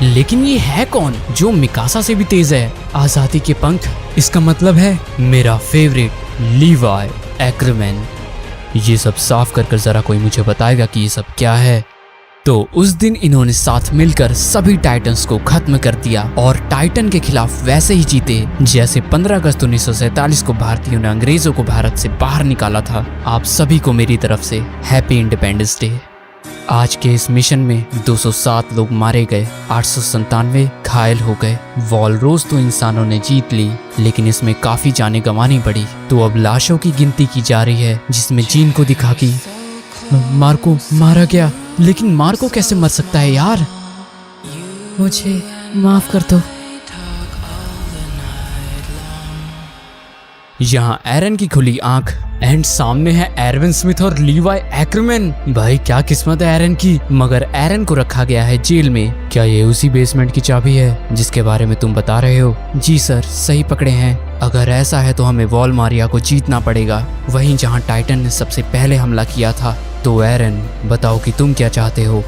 लेकिन ये है कौन जो मिकासा से भी तेज है? आजादी के पंख, इसका मतलब है मेरा फेवरेट लीवाई एक्रमैन। ये सब साफ कर जरा कोई मुझे बताएगा कि ये सब क्या है। तो उस दिन इन्होंने साथ मिलकर सभी टाइटंस को खत्म कर दिया और टाइटन के खिलाफ वैसे ही जीते जैसे 15 अगस्त 1947 को भारतीयों ने अंग्रेजों को भारत से बाहर निकाला था। आप सभी को मेरी तरफ से हैप्पी इंडिपेंडेंस डे। आज के इस मिशन में 207 लोग मारे गए, 897 घायल हो गए। वॉलरोस तो इंसानों ने जीत ली, लेकिन इसमें काफी जानें गंवानी पड़ी। तो अब लाशों की गिनती की जा रही है, जिसमें जीन को दिखा कि मार्को मारा गया। लेकिन मार्को कैसे मर सकता है यार? मुझे माफ कर दो। यहाँ एरन की खुली आंख एंड सामने है एरविन स्मिथ और लीवाई एक्रमैन। भाई क्या किस्मत है एरन की। मगर एरन को रखा गया है जेल में। क्या ये उसी बेसमेंट की चाबी है जिसके बारे में तुम बता रहे हो? जी सर, सही पकड़े हैं। अगर ऐसा है तो हमें वॉलमारिया को जीतना पड़ेगा, वहीं जहां टाइटन ने सबसे पहले हमला किया था। तो एरन, बताओ कि तुम क्या चाहते हो?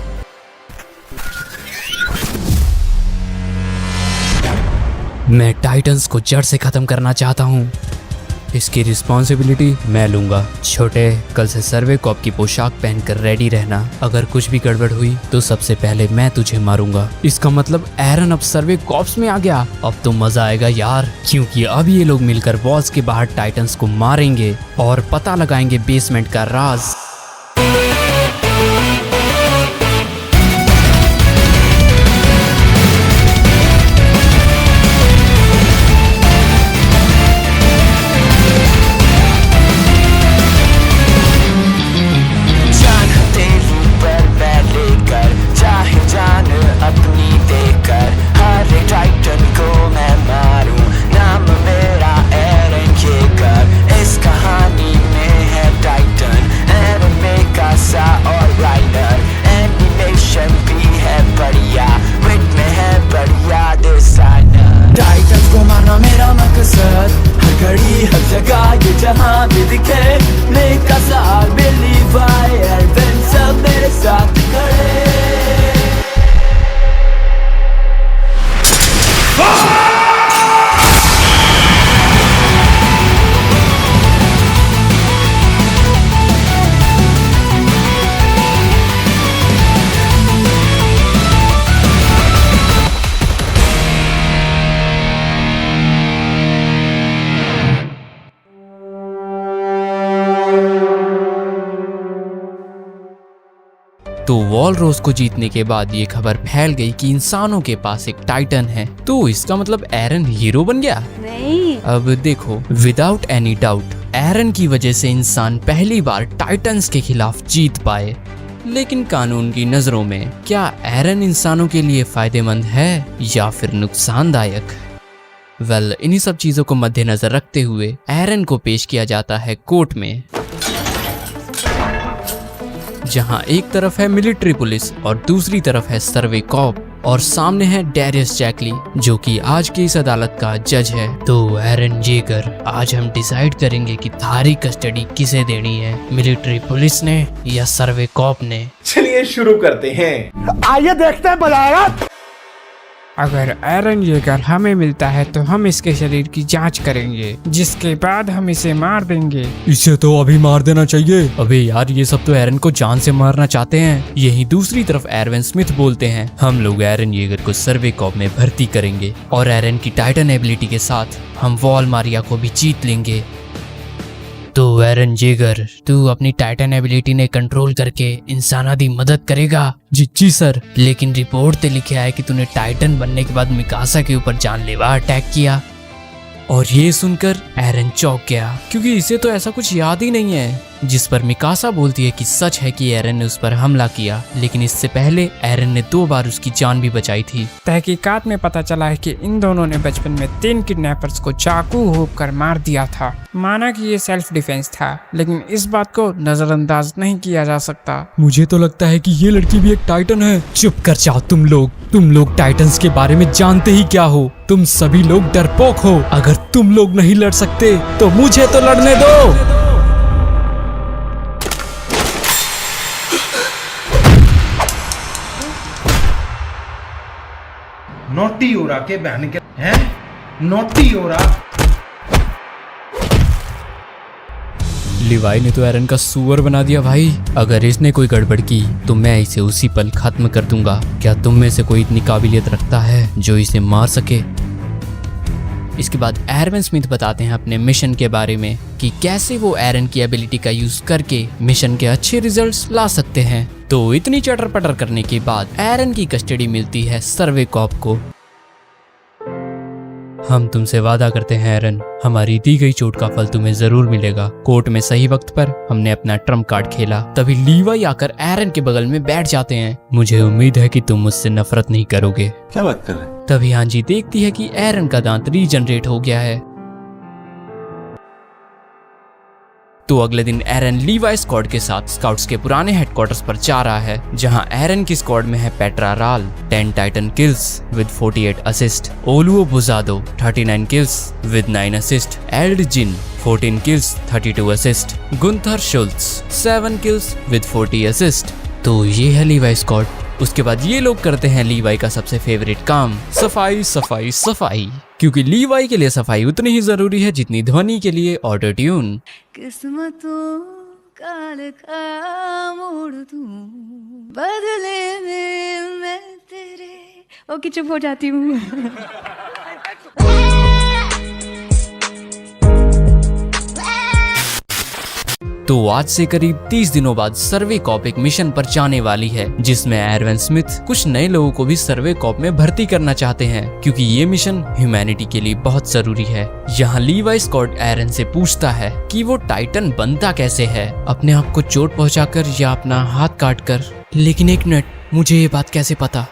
मैं टाइटंस को जड़ से खत्म करना चाहता हूँ। इसकी रिस्पॉन्सिबिलिटी मैं लूंगा। छोटे, कल से सर्वे कॉप की पोशाक पहनकर रेडी रहना। अगर कुछ भी गड़बड़ हुई तो सबसे पहले मैं तुझे मारूंगा। इसका मतलब एरन अब सर्वे कॉप्स में आ गया। अब तो मजा आएगा यार, क्योंकि अब ये लोग मिलकर वॉल्स के बाहर टाइटंस को मारेंगे और पता लगाएंगे बेसमेंट का राज। जहां भी दिखे मिकासा और लीवाई एरविन सब मेरे साथ खड़े। तो वॉलरोस को जीतने के बाद ये खबर फैल गई कि इंसानों के पास एक टाइटन है। तो इसका मतलब एरन हीरो बन गया? नहीं। अब देखो, विदाउट एनी डाउट एरन की वजह से इंसान पहली बार टाइटन्स के खिलाफ जीत पाए। लेकिन कानून की नजरों में क्या एरन इंसानों के लिए फायदेमंद है या फिर नुकसानदायक? वेल, इन्हीं सब चीजों को मद्देनजर रखते हुए एरन को पेश किया जाता है कोर्ट में, जहां एक तरफ है मिलिट्री पुलिस और दूसरी तरफ है सर्वे कॉप और सामने है डैरियस जैकली जो कि आज की इस अदालत का जज है। तो एरन जेगर, आज हम डिसाइड करेंगे कि थारी कस्टडी किसे देनी है, मिलिट्री पुलिस ने या सर्वे कॉप ने। चलिए शुरू करते हैं। आइए देखते हैं बलायत। अगर एरन येगर हमें मिलता है तो हम इसके शरीर की जांच करेंगे, जिसके बाद हम इसे मार देंगे। इसे तो अभी मार देना चाहिए। अबे यार, ये सब तो एरन को जान से मारना चाहते हैं। यही दूसरी तरफ एरविन स्मिथ बोलते हैं, हम लोग एरन येगर को सर्वे कॉप में भर्ती करेंगे और एरन की टाइटन एबिलिटी के साथ हम वॉल मारिया को भी जीत लेंगे। तो एरन जेगर, तू अपनी टाइटन एबिलिटी ने कंट्रोल करके इंसाना दी मदद करेगा? जी सर। लेकिन रिपोर्ट ते लिखा है कि तूने टाइटन बनने के बाद मिकासा के ऊपर जानलेवा अटैक किया। और ये सुनकर एरन चौंक गया, क्योंकि इसे तो ऐसा कुछ याद ही नहीं है। जिस पर मिकासा बोलती है कि सच है कि एरन ने उस पर हमला किया, लेकिन इससे पहले एरन ने 2 बार उसकी जान भी बचाई थी। तहकीकात में पता चला है कि इन दोनों ने बचपन में 3 किडनैपर्स को चाकू घोंप कर मार दिया था। माना कि ये सेल्फ डिफेंस था, लेकिन इस बात को नजरअंदाज नहीं किया जा सकता। मुझे तो लगता है कि ये लड़की भी एक टाइटन है। चुप कर जाओ तुम लोग टाइटन्स के बारे में जानते ही क्या हो? तुम सभी लोग डरपोक हो। अगर तुम लोग नहीं लड़ सकते तो मुझे तो लड़ने दो। नोटी ओरा के बहन के हैं, नोटी ओरा। लिवाई ने तो एरन का सुअर बना दिया भाई। अगर इसने कोई गड़बड़ की तो मैं इसे उसी पल खत्म कर दूंगा। क्या तुम में से कोई इतनी काबिलियत रखता है जो इसे मार सके? इसके बाद एरविन स्मिथ बताते हैं अपने मिशन के बारे में कि कैसे वो एरन की एबिलिटी का यूज करके मिशन के अच्छे रिजल्ट्स ला सकते हैं। तो इतनी चटर पटर करने के बाद एरन की कस्टडी मिलती है सर्वे कॉप को। हम तुमसे वादा करते हैं एरन, हमारी दी गई चोट का फल तुम्हें जरूर मिलेगा। कोर्ट में सही वक्त पर हमने अपना ट्रम्प कार्ड खेला। तभी लीवाई आकर एरन के बगल में बैठ जाते हैं। मुझे उम्मीद है कि तुम मुझसे नफरत नहीं करोगे। क्या बात कर रहे हैं? तभी हांजी देखती है कि एरन का दांत रीजनरेट हो गया है। तो अगले दिन एरन लीवाई स्क्वाड के साथ स्काउट्स के पुराने हेडक्वार्टर्स पर जा रहा है, जहां एरन की स्क्वाड में है Petra Ral 10 titan kills with 48 assist, Oluo Bozado 39 kills with 9 assist, Eld Jinn 14 kills 32 assist, Gunther Schultz 7 kills with 40 assist. तो ये है लीवाई स्क्वाड। उसके बाद ये लोग करते हैं लीवाई का सबसे फेवरेट काम, सफाई सफाई सफाई। क्योंकि लीवाई के लिए सफाई उतनी ही जरूरी है जितनी ध्वनि के लिए ऑटो ट्यून। किस्मतों का लिखा मोड़ दूं, बदले में मैं तेरे। ओके, चुप हो जाती हूँ। तो आज से करीब 30 दिनों बाद सर्वे कॉप एक मिशन पर जाने वाली है, जिसमें एरविन स्मिथ कुछ नए लोगों को भी सर्वे कॉप में भर्ती करना चाहते हैं, क्योंकि ये मिशन ह्यूमैनिटी के लिए बहुत जरूरी है। यहाँ लीवाई स्कॉट एरन से पूछता है कि वो टाइटन बनता कैसे है, अपने आप को चोट पहुंचाकर या अपना हाथ काट कर। लेकिन एक मिनट, मुझे ये बात कैसे पता?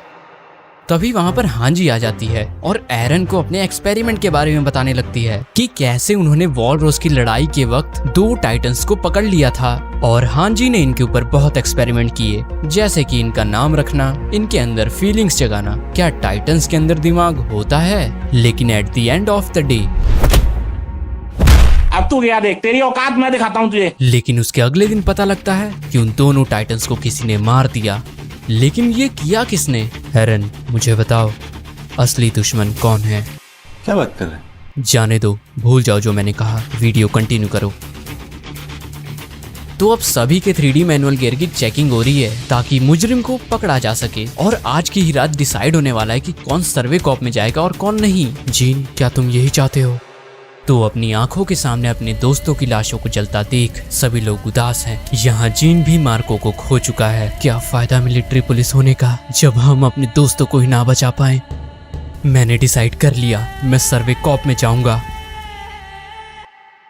तभी वहां पर हांजी आ जाती है और एरन को अपने एक्सपेरिमेंट के बारे में बताने लगती है कि कैसे उन्होंने वॉलरोस की लड़ाई के वक्त 2 टाइटन्स को पकड़ लिया था और हांजी ने इनके ऊपर बहुत एक्सपेरिमेंट किए, जैसे कि इनका नाम रखना, इनके अंदर फीलिंग्स जगाना। क्या टाइटन्स के अंदर दिमाग होता है? लेकिन at the end of the day अब तू गया देख, तेरी औकात मैं दिखाता हूँ तुझे। लेकिन उसके अगले दिन पता लगता है कि उन दोनों टाइटन्स को किसी ने मार दिया। लेकिन ये किया किसने? एरन, मुझे बताओ असली दुश्मन कौन है? क्या बात कर रहे हैं? जाने दो, भूल जाओ जो मैंने कहा, वीडियो कंटिन्यू करो। तो अब सभी के 3D मैनुअल गियर की चेकिंग हो रही है ताकि मुजरिम को पकड़ा जा सके। और आज की ही रात डिसाइड होने वाला है कि कौन सर्वे कॉप में जाएगा और कौन नहीं। जीन, क्या तुम यही चाहते हो? तो अपनी आंखों के सामने अपने दोस्तों की लाशों को जलता देख सभी लोग उदास हैं। यहाँ जीन भी मार्को को खो चुका है। क्या फायदा मिलिट्री पुलिस होने का जब हम अपने दोस्तों को ही ना बचा पाए। मैंने डिसाइड कर लिया, मैं सर्वे कॉप में जाऊंगा।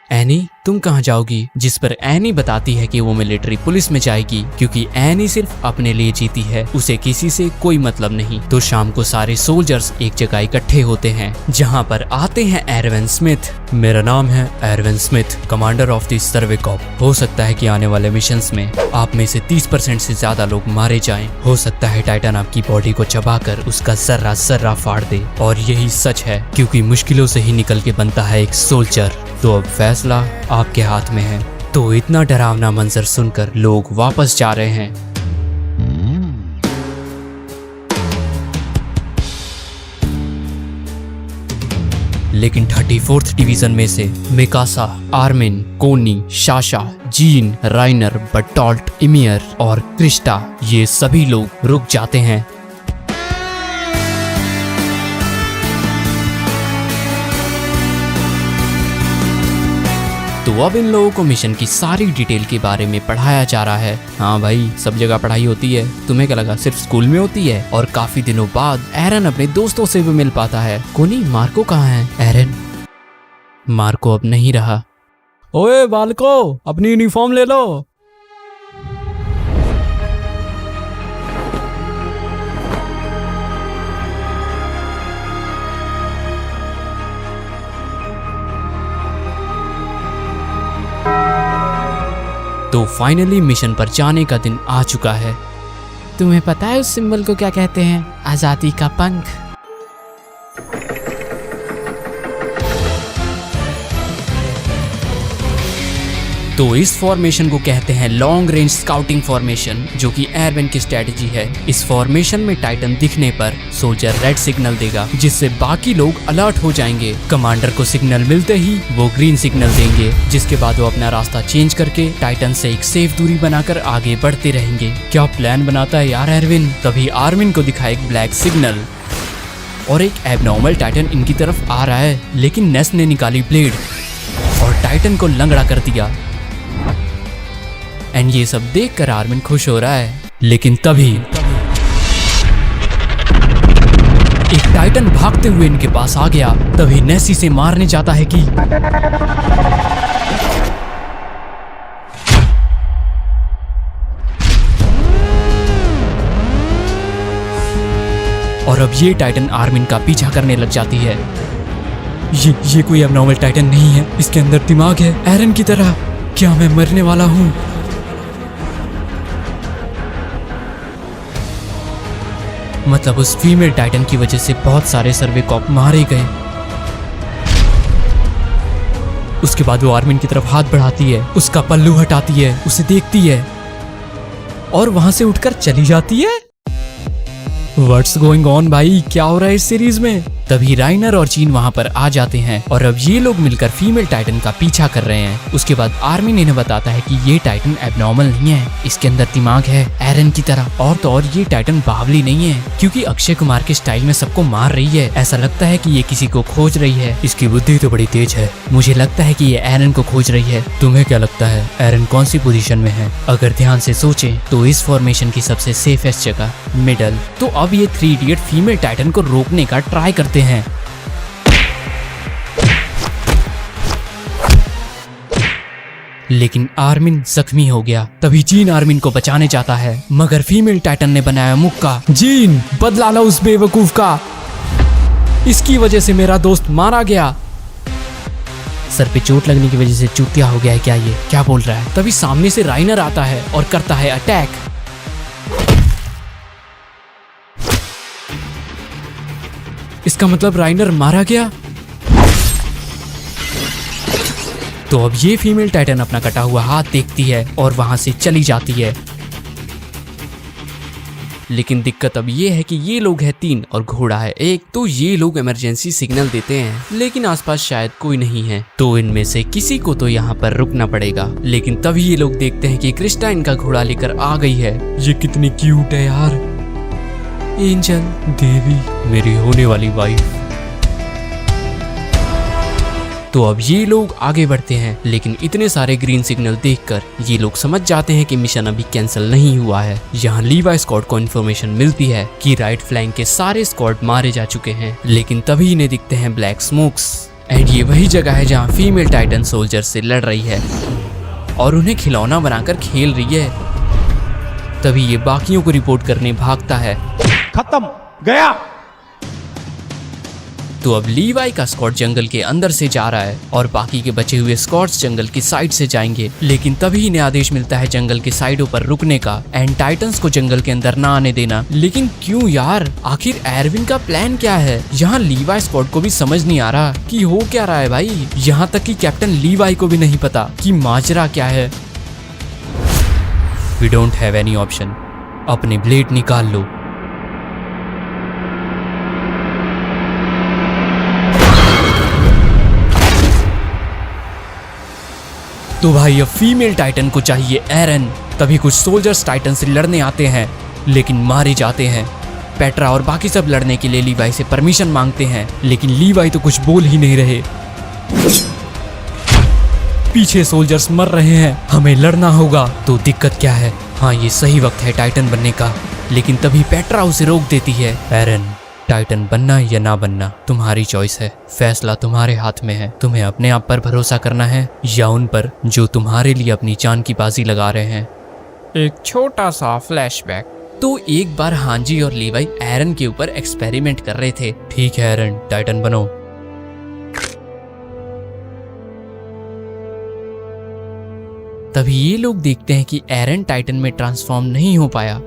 एनी, तुम कहाँ जाओगी? जिस पर एनी बताती है कि वो मिलिट्री पुलिस में जाएगी क्योंकि एनी सिर्फ अपने लिए जीती है, उसे किसी से कोई मतलब नहीं। तो शाम को सारे सोल्जर्स एक जगह इकट्ठे होते हैं जहाँ पर आते हैं एरवन स्मिथ। मेरा नाम है Erwin Smith, commander of the survey corps. हो सकता है कि आने वाले मिशंस में आप में से 30% से ज्यादा लोग मारे जाएं। हो सकता है टाइटन आपकी बॉडी को चबाकर उसका जर्रा जर्रा फाड़ दे। और यही सच है क्योंकि मुश्किलों से ही निकल के बनता है एक सोल्जर। तो अब फैसला आपके हाथ में है। तो इतना डरावना मंजर सुनकर लोग वापस जा रहे हैं। लेकिन 34th डिवीजन में से मिकासा, आर्मिन, कोनी, शाशा, जीन, राइनर, बटॉल्ट, इमियर और क्रिस्टा, ये सभी लोग रुक जाते हैं। तो अब इन लोगों को मिशन की सारी डिटेल के बारे में पढ़ाया जा रहा है। हाँ भाई, सब जगह पढ़ाई होती है, तुम्हें क्या लगा सिर्फ स्कूल में होती है? और काफी दिनों बाद एरन अपने दोस्तों से भी मिल पाता है। कोनी, मार्को कहाँ है? एरन, मार्को अब नहीं रहा। ओए बालको, अपनी यूनिफॉर्म ले लो। तो फाइनली मिशन पर जाने का दिन आ चुका है। तुम्हें पता है उस सिंबल को क्या कहते हैं? आजादी का पंख। तो इस फॉर्मेशन को कहते हैं लॉन्ग रेंज स्काउटिंग फॉर्मेशन, जो कि एयरमैन की स्ट्रेटजी है। इस फॉर्मेशन में टाइटन दिखने पर सोल्जर रेड सिग्नल देगा, जिससे बाकी लोग अलर्ट हो जाएंगे। कमांडर को सिग्नल मिलते ही वो ग्रीन सिग्नल देंगे, जिसके बाद वो अपना रास्ता चेंज करके टाइटन से एक सेफ दूरी बनाकर आगे बढ़ते रहेंगे। क्या प्लान बनाता है यार एरविन। तभी आर्मिन को दिखा एक ब्लैक सिग्नल और एक एबनॉर्मल टाइटन इनकी तरफ आ रहा है, लेकिन नेस ने निकाली ब्लेड और टाइटन को लंगड़ा कर दिया। एंड ये सब देखकर आर्मिन खुश हो रहा है। लेकिन तभी एक टाइटन भागते हुए इनके पास आ गया। तभी नेसी से मारने जाता है कि और अब ये टाइटन आर्मिन का पीछा करने लग जाती है। ये कोई अबनॉर्मल टाइटन नहीं है, इसके अंदर दिमाग है एरन की तरह। क्या मैं मरने वाला हूँ? मतलब उस फीमेल टाइटन की वजह से बहुत सारे सर्वे कॉप मारे गए। उसके बाद वो आर्मिन की तरफ हाथ बढ़ाती है, उसका पल्लू हटाती है, उसे देखती है और वहां से उठकर चली जाती है। What's going on भाई, क्या हो रहा है इस सीरीज में? तभी राइनर और जीन वहां पर आ जाते हैं और अब ये लोग मिलकर फीमेल टाइटन का पीछा कर रहे हैं। उसके बाद आर्मिन इन्हें बताता है कि ये टाइटन एबनॉर्मल नहीं है, इसके अंदर दिमाग है एरन की तरह। और तो और ये टाइटन बावली नहीं है, क्योंकि अक्षय कुमार के स्टाइल में सबको मार रही है। ऐसा लगता है कि ये किसी को खोज रही है। इसकी बुद्धि तो बड़ी तेज है। मुझे लगता है कि ये एरन को खोज रही है। तुम्हें क्या लगता है एरन कौन सी पोजीशन में है? अगर ध्यान से सोचें तो इस फॉर्मेशन की सबसे सेफेस्ट जगह मिडल। तो अब ये 3 इडियट फीमेल टाइटन को रोकने का ट्राई करते हैं। लेकिन आर्मिन जख्मी हो गया। तभी जीन आर्मिन को बचाने जाता है, मगर फीमेल टाइटन ने बनाया मुक्का। जीन, बदला लो उस बेवकूफ का, इसकी वजह से मेरा दोस्त मारा गया। सर पे चोट लगने की वजह से चूतिया हो गया है क्या ये? क्या बोल रहा है? तभी सामने से राइनर आता है और करता है अटैक। इसका मतलब राइनर मारा गया। तो अब ये फीमेल टाइटन अपना कटा हुआ हाथ देखती है और वहां से चली जाती है। लेकिन दिक्कत अब ये है कि ये लोग हैं 3 और घोड़ा है 1। तो ये लोग इमरजेंसी सिग्नल देते हैं, लेकिन आसपास शायद कोई नहीं है, तो इनमें से किसी को तो यहाँ पर रुकना पड़ेगा। लेकिन तभी ये लोग देखते हैं कि क्रिस्टा इनका घोड़ा लेकर आ गई है। ये कितनी क्यूट है यार, एंजल देवी, मेरी होने वाली वाइफ। तो अब ये लोग आगे बढ़ते हैं, लेकिन इतने सारे ग्रीन सिग्नल देखकर ये लोग समझ जाते हैं कि मिशन अभी कैंसिल नहीं हुआ है। यहाँ लीवाई स्क्वाड को इन्फॉर्मेशन मिलती है कि राइट फ्लैंक के सारे स्क्वाड मारे जा चुके हैं, लेकिन तभी इन्हें दिखते हैं ब्लैक स्मोक्स। एंड ये वही जगह है जहाँ फीमेल टाइटन सोल्जर से लड़ रही है और उन्हें खिलौना बनाकर खेल रही है। तभी ये बाकियों को रिपोर्ट करने भागता है। खत्म गया। तो अब लीवाई का स्क्वाड जंगल के अंदर से जा रहा है और बाकी के बचे हुए स्क्वाड्स जंगल की साइड से जाएंगे, लेकिन तभी इन्हें आदेश मिलता है जंगल के साइडों पर रुकने का एंड टाइटंस को जंगल के अंदर ना आने देना। लेकिन क्यों यार, आखिर एरविन का प्लान क्या है? यहाँ लीवाई स्क्वाड को भी समझ नहीं आ रहा कि हो क्या रहा है भाई। यहाँ तक कि कैप्टन लीवाई को भी नहीं पता कि माजरा क्या है। We don't have any option, अपने ब्लेड निकाल लो। तो भाई अब फीमेल टाइटन को चाहिए एरन। तभी कुछ सोल्जर्स टाइटन से लड़ने आते हैं, लेकिन मारे जाते हैं। पेट्रा और बाकी सब लड़ने के लिए लीवाई से परमिशन मांगते हैं, लेकिन लीवाई तो कुछ बोल ही नहीं रहे। पीछे सोल्जर्स मर रहे हैं, हमें लड़ना होगा। तो दिक्कत क्या है? हाँ, ये सही वक्त है टाइटन बनने का। लेकिन तभी पेट्रा उसे रोक देती है। एरन, टाइटन बनना या ना बनना तुम्हारी चॉइस है, फैसला तुम्हारे हाथ में है। तुम्हें अपने आप पर भरोसा करना है या उन पर जो तुम्हारे लिए अपनी जान की बाजी लगा रहे हैं। एक छोटा सा फ्लैशबैक। तो एक बार हांजी और लीवाई एरन के ऊपर एक्सपेरिमेंट कर रहे थे। ठीक है एरन, टाइटन बनो। तभी ये लोग देखते हैं कि एरन टाइटन में ट्रांसफॉर्म नहीं हो पाया।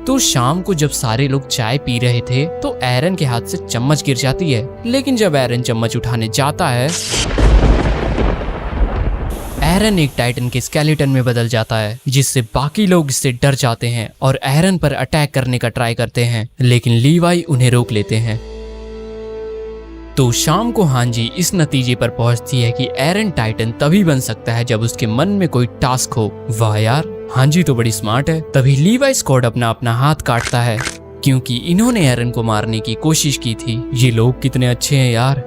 तो शाम को जब सारे लोग चाय पी रहे थे तो एरन के हाथ से चम्मच गिर जाती है। लेकिन जब एरन चम्मच उठाने जाता है, एरन एक टाइटन के स्केलेटन में बदल जाता है, जिससे बाकी लोग इससे डर जाते हैं और एरन पर अटैक करने का ट्राई करते हैं, लेकिन लीवाई उन्हें रोक लेते हैं। तो शाम को हांजी इस नतीजे पर पहुंचती है कि एरन टाइटन तभी बन सकता है जब उसके मन में कोई टास्क हो। वाह यार, हांजी तो बड़ी स्मार्ट है। तभी लीवाई स्क्वाड अपना हाथ काटता है, क्योंकि इन्होंने एरन को मारने की कोशिश की थी। ये लोग कितने अच्छे हैं यार।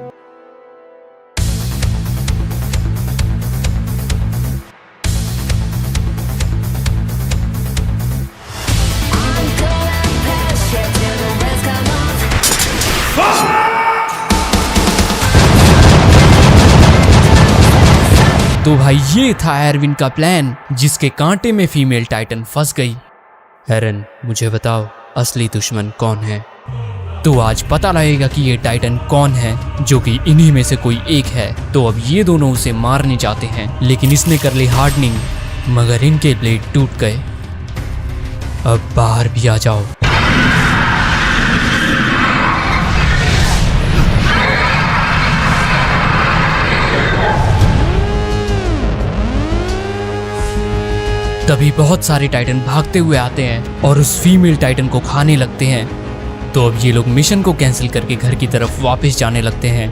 तो भाई ये था एरविन का प्लान, जिसके कांटे में फीमेल टाइटन फंस गई। एरन, मुझे बताओ असली दुश्मन कौन है? तो आज पता लगेगा कि ये टाइटन कौन है, जो कि इन्हीं में से कोई एक है। तो अब ये दोनों उसे मारने जाते हैं, लेकिन इसने कर ली हार्डनिंग, मगर इनके ब्लेड टूट गए। अब बाहर भी आ जाओ। तभी बहुत सारे टाइटन भागते हुए आते हैं और उस फीमेल टाइटन को खाने लगते हैं। तो अब ये लोग मिशन को कैंसिल करके घर की तरफ वापस जाने लगते हैं।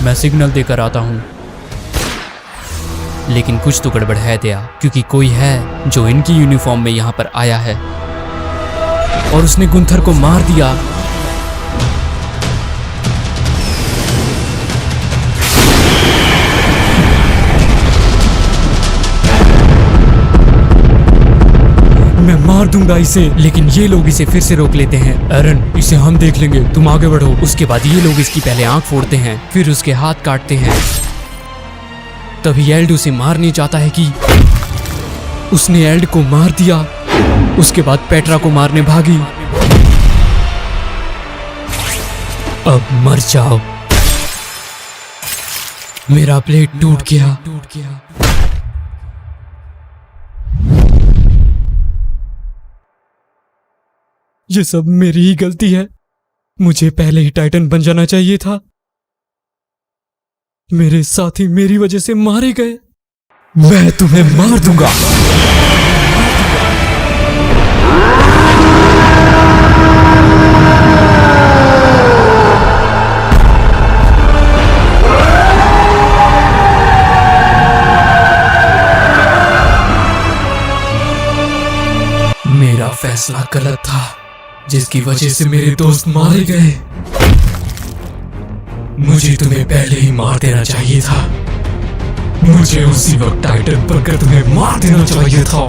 मैं सिग्नल देकर आता हूँ, लेकिन कुछ तो गड़बड़ है दया, क्योंकि कोई है जो इनकी यूनिफॉर्म में यहाँ पर आया है और उसने गुंथर को मार दिया। मैं मार दूंगा इसे, लेकिन ये लोग इसे फिर से रोक लेते हैं। एरन, इसे हम देख लेंगे, तुम आगे बढ़ो। उसके बाद ये लोग इसकी पहले आंख फोड़ते हैं, फिर उसके हाथ काटते हैं। तभी एल्ड उसे मारने चाहता है कि उसने एल्ड को मार दिया। उसके बाद पेट्रा को मारने भागी। अब मर जाओ, मेरा प्लेट टूट गया। ये सब मेरी ही गलती है, मुझे पहले ही टाइटन बन जाना चाहिए था। मेरे साथी मेरी वजह से मारे गए। मैं तुम्हें मार दूंगा। मेरा फैसला गलत था, जिसकी वजह से मेरे दोस्त मारे गए। मुझे तुम्हें पहले ही मार देना चाहिए था। मुझे उसी वक्त टाइटन बनकर तुम्हें मार देना चाहिए था,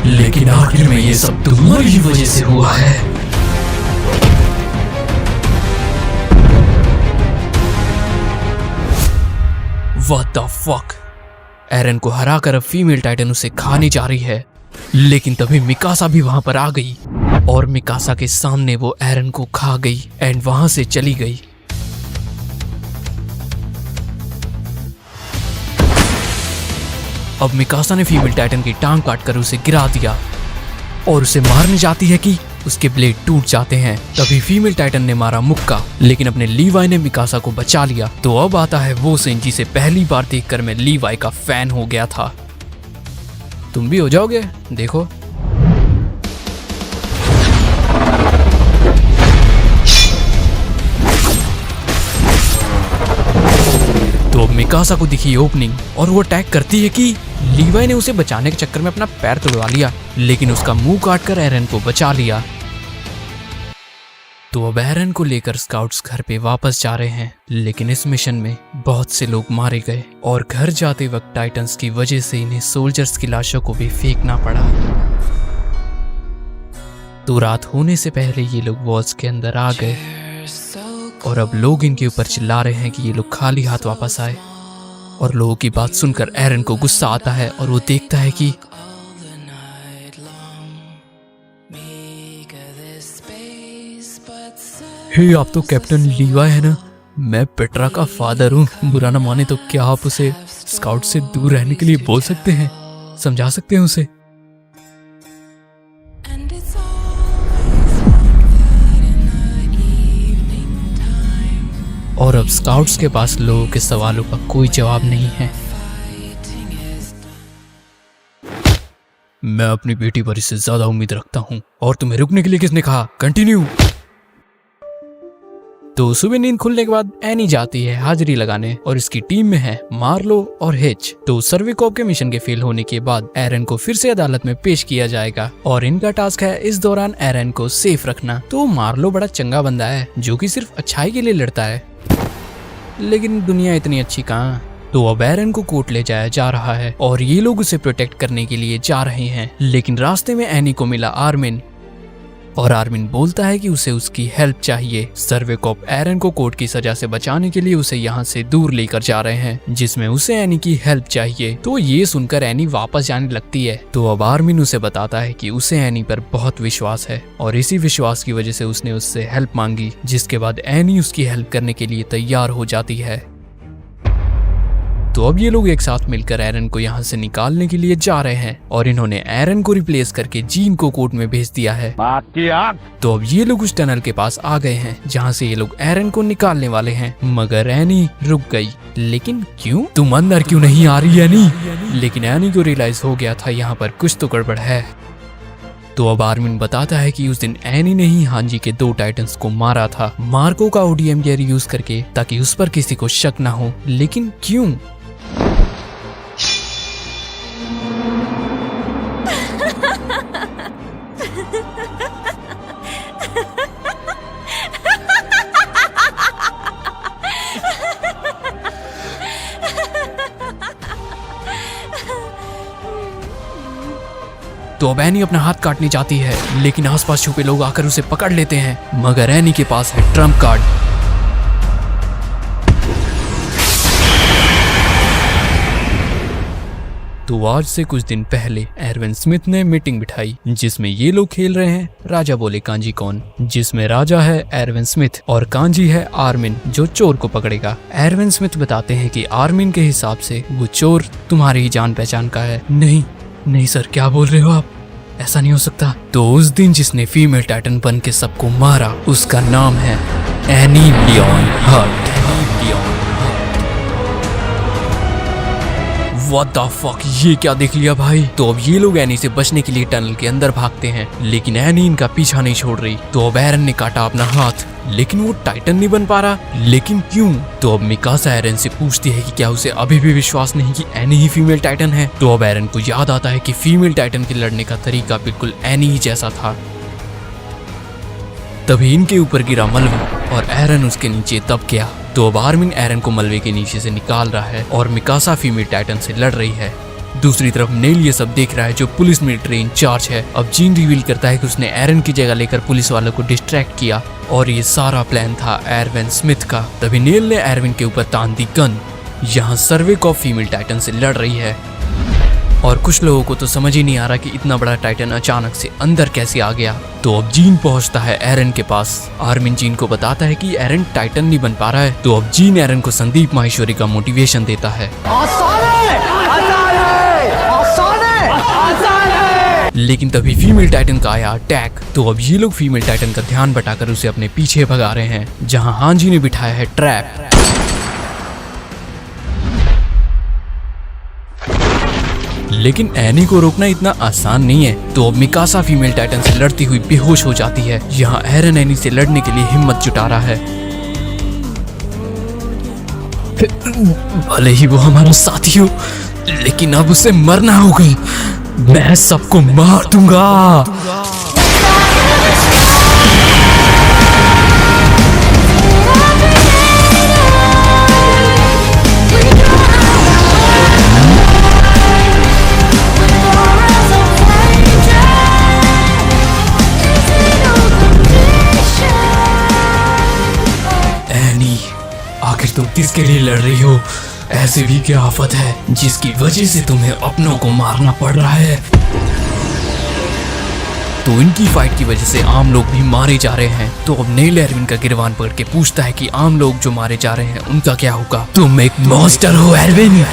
लेकिन आखिर में ये सब तुम्हारी ही वजह से हुआ है। What the fuck? एरन को हराकर अब फीमेल टाइटन उसे खाने जा रही है, लेकिन तभी मिकासा भी वहां पर आ गई और मिकासा के सामने वो एरन को खा गई एंड वहां से चली गई। अब मिकासा ने फीमेल टाइटन की टांग काटकर उसे गिरा दिया और उसे मारने जाती है कि उसके ब्लेड टूट जाते हैं। तभी फीमेल टाइटन ने मारा मुक्का, लेकिन अपने लीवाई ने मिकासा को बचा लिया। तो अब आता है वो सीन जिसे पहली बार देखकर मैं लीवाई का फैन हो गया था। तुम भी हो जाओगे, देखो। तो अब मिकासा को दिखी ओपनिंग और वो अटैक करती है कि लीवाई ने उसे बचाने के चक्कर में अपना पैर तोड़वा लिया, लेकिन उसका मुंह काटकर एरन को बचा लिया। तो अब एरन को लेकर स्काउट्स घर पे वापस जा रहे हैं, लेकिन इस मिशन में बहुत से लोग मारे गए और घर जाते वक्त टाइटन्स की वजह से इन्हें सोल्जर्स की लाशों को भी फेंकना पड़ा। तो रात होने से पहले ये लोग वॉल्स के अंदर आ गए और अब लोग इनके ऊपर चिल्ला रहे हैं कि ये लोग खाली हाथ वापस आए। और लोगों की बात सुनकर एरन को गुस्सा आता है और वो देखता है कि हे, आप तो कैप्टन लीवाई है ना? मैं पेट्रा का फादर हूँ। बुरा ना माने तो क्या आप उसे स्काउट से दूर रहने के लिए बोल सकते हैं, समझा सकते हैं उसे? और अब स्काउट्स के पास लोगों के सवालों का कोई जवाब नहीं है। मैं अपनी बेटी पर इससे ज्यादा उम्मीद रखता हूँ। और तुम्हें रुकने के लिए किसने कहा? कंटिन्यू। तो सुबह नींद खुलने के बाद एनी जाती है हाजिरी लगाने और इसकी टीम में है मार्लो और हिच। तो सर्वे कॉप के मिशन के फेल होने के बाद एरन को फिर से अदालत में पेश किया जाएगा और इनका टास्क है इस दौरान एरन को सेफ रखना। तो मार्लो बड़ा चंगा बंदा है जो कि सिर्फ अच्छाई के लिए लड़ता है, लेकिन दुनिया इतनी अच्छी कहाँ। तो अब एरन को कोर्ट ले जाया जा रहा है और ये लोग उसे प्रोटेक्ट करने के लिए जा रहे हैं, लेकिन रास्ते में एनी को मिला आर्मिन और आर्मिन बोलता है कि उसे उसकी हेल्प चाहिए। सर्वे कॉप एरन को कोर्ट की सजा से बचाने के लिए उसे यहाँ से दूर लेकर जा रहे हैं, जिसमें उसे एनी की हेल्प चाहिए। तो ये सुनकर एनी वापस जाने लगती है। तो अब आर्मिन उसे बताता है कि उसे एनी पर बहुत विश्वास है और इसी विश्वास की वजह से उसने उससे हेल्प मांगी, जिसके बाद एनी उसकी हेल्प करने के लिए तैयार हो जाती है। तो अब ये लोग एक साथ मिलकर एरन को यहाँ से निकालने के लिए जा रहे हैं और इन्होंने एरन को रिप्लेस करके जीन को कोर्ट में भेज दिया है। तो अब ये लोग उस टनल के पास आ गए हैं जहाँ से ये लोग एरन को निकालने वाले हैं, मगर एनी रुक गई। लेकिन क्यों? तुम अंदर क्यों नहीं आ रही एनी? लेकिन एनी को रियलाइज हो गया था यहाँ पर कुछ तो गड़बड़ है। तो अब आर्मिन बताता है कि उस दिन एनी ने ही हांजी के 2 टाइटन्स को मारा था, मार्को का ओडीएम गियर यूज करके, ताकि उस पर किसी को शक ना हो। लेकिन क्यों? तो अब एनी अपना हाथ काटने जाती है, लेकिन आसपास छुपे लोग आकर उसे पकड़ लेते हैं, मगर एनी के पास है ट्रम्प कार्ड। तो आज से कुछ दिन पहले एरविन स्मिथ ने मीटिंग बिठाई जिसमें ये लोग खेल रहे हैं राजा बोले कांजी कौन, जिसमें राजा है एरविन स्मिथ और कांजी है आर्मिन जो चोर को पकड़ेगा। एरविन स्मिथ बताते हैं कि आर्मिन के हिसाब से वो चोर तुम्हारी ही जान पहचान का है। नहीं सर, क्या बोल रहे हो आप? ऐसा नहीं हो सकता। तो उस दिन जिसने फीमेल टाइटन बन के सबको मारा उसका नाम है Annie Leon Hurt. What the fuck, ये क्या देख लिया भाई। तो अब ये लोग एनी से बचने के लिए टनल के अंदर भागते हैं, लेकिन एनी इनका पीछा नहीं छोड़ रही। तो अब एरन ने काटा अपना हाथ, लेकिन वो टाइटन नहीं बन पा रहा। लेकिन क्यों? तो अब मिकासा एरन से पूछती है कि क्या उसे अभी भी विश्वास नहीं कि एनी ही फीमेल टाइटन है। तो अब एरन को याद आता है कि फीमेल टाइटन के लड़ने का तरीका बिल्कुल एनी ही जैसा था। तभी इनके ऊपर गिरा मलबा और एरन उसके नीचे दब गया। तो अब आर्मिन एरन को मलबे के नीचे से निकाल रहा है और मिकासा फीमेल टाइटन से लड़ रही है। दूसरी तरफ नेल ये सब देख रहा है, जो पुलिस मिलिट्री इंचार्ज है। अब जीन रिवील करता है कि उसने एरन की जगह लेकर पुलिस वालों को डिस्ट्रैक्ट किया और ये सारा प्लान था एरविन स्मिथ का। तभी नेल ने एरविन के ऊपर तान दी गन। यहाँ सर्वे कॉप फीमेल टाइटन से लड़ रही है और कुछ लोगों को तो समझ ही नहीं आ रहा कि इतना बड़ा टाइटन अचानक से अंदर कैसे आ गया। तो अब जीन पहुंचता है एरन के पास। आर्मिन जीन को बताता है कि एरन टाइटन नहीं बन पा रहा है। तो अब जीन एरन को संदीप माहेश्वरी का मोटिवेशन देता है। लेकिन तभी फीमेल टाइटन का आया अटैक। तो अब ये लोग फीमेल टाइटन का ध्यान बटाकर उसे अपने पीछे भगा रहे हैं, जहां हांजी ने बिठाया है ट्रैप। लेकिन एनी को रोकना इतना आसान नहीं है। तो अब मिकासा फीमेल टाइटन से लड़ती हुई बेहोश हो जाती है। यहाँ एरन एनी से लड़ने के लिए हिम्मत जुटा रहा है। भले ही वो हमारा साथी हो, लेकिन अब उसे मरना होगा। मैं सबको मार दूंगा। आखिर तुम किसके लिए लड़ रही हो? ऐसे भी क्या आफत है जिसकी वजह से तुम्हें अपनों को मारना पड़ रहा है? तो इनकी फाइट की वजह से आम लोग भी मारे जा रहे हैं। तो अब नेल एरविन का गिरवान पकड़ के पूछता है कि आम लोग जो मारे जा रहे हैं उनका क्या होगा? तुम एक मॉन्स्टर हो एरविन।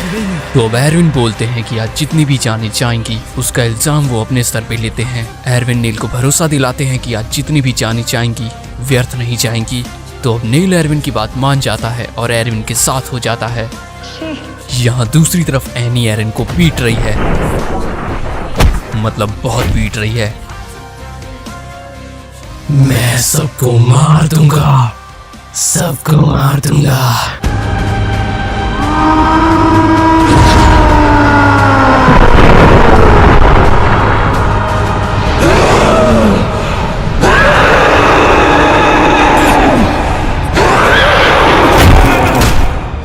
तो अब एरविन बोलते हैं कि आज जितनी भी जाने जाएंगी उसका इल्जाम वो अपने सर पे लेते हैं। एरविन नेल को भरोसा दिलाते हैं कि आज जितनी भी जाने जाएंगी व्यर्थ नहीं जाएंगी। तो अब नेल एरविन की बात मान जाता है और एरविन के साथ हो जाता है। यहाँ दूसरी तरफ एनी एरन को पीट रही है, मतलब बहुत पीट रही है। मैं सबको मार दूंगा, सबको मार दूंगा।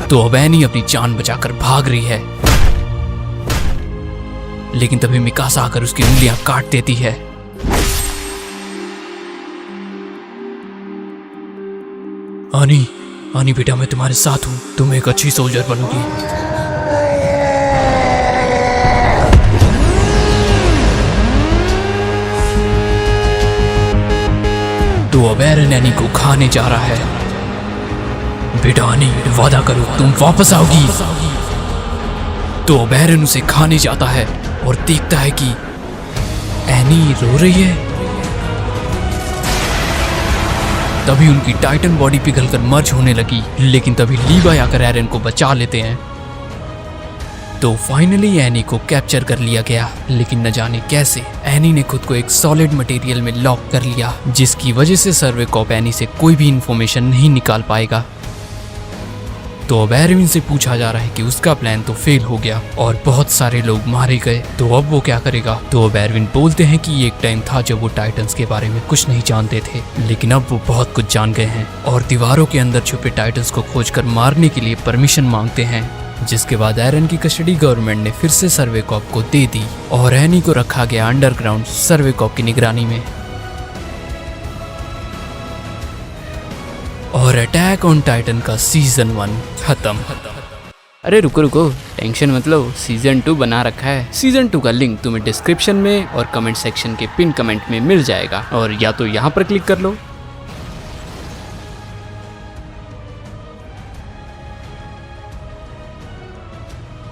तो अब एनी अपनी जान बचाकर भाग रही है, लेकिन तभी मिकासा आकर उसकी उंगलियां काट देती है। आनी, आनी बेटा, मैं तुम्हारे साथ हूं, तुम एक अच्छी सोल्जर बनोगी। तो अब एरन एनी को खाने जा रहा है। बेटा आनी, वादा करो तुम वापस आओगी। तो अब एरन उसे खाने जाता है और देखता है कि एनी रो रही है। तभी उनकी टाइटन बॉडी पिघलकर मर्ज होने लगी, लेकिन तभी लीवाई आकर एरन को बचा लेते हैं। तो फाइनली एनी को कैप्चर कर लिया गया, लेकिन न जाने कैसे एनी ने खुद को एक सॉलिड मटेरियल में लॉक कर लिया, जिसकी वजह से सर्वे कॉप एनी से कोई भी इंफॉर्मेशन नहीं निकाल पाएगा। तो अब एरविन से पूछा जा रहा है कि उसका प्लान तो फेल हो गया और बहुत सारे लोग मारे गए, तो अब वो क्या करेगा? तो अब एरविन बोलते हैं कि एक टाइम था जब वो टाइटन्स के बारे में कुछ नहीं जानते थे, लेकिन अब वो बहुत कुछ जान गए हैं और दीवारों के अंदर छुपे टाइटन्स को खोजकर मारने के लिए परमिशन मांगते हैं। जिसके बाद एरन की कस्टडी गवर्नमेंट ने फिर से सर्वे कॉप को दे दी और एनी को रखा गया अंडरग्राउंड सर्वे कॉप की निगरानी में। और अटैक ऑन टाइटन का सीजन 1 खत्म। अरे रुको रुको, टेंशन मत लो, सीजन 2 बना रखा है। सीजन 2 का लिंक तुम्हें डिस्क्रिप्शन में और कमेंट सेक्शन के पिन कमेंट में मिल जाएगा, और या तो यहाँ पर क्लिक कर लो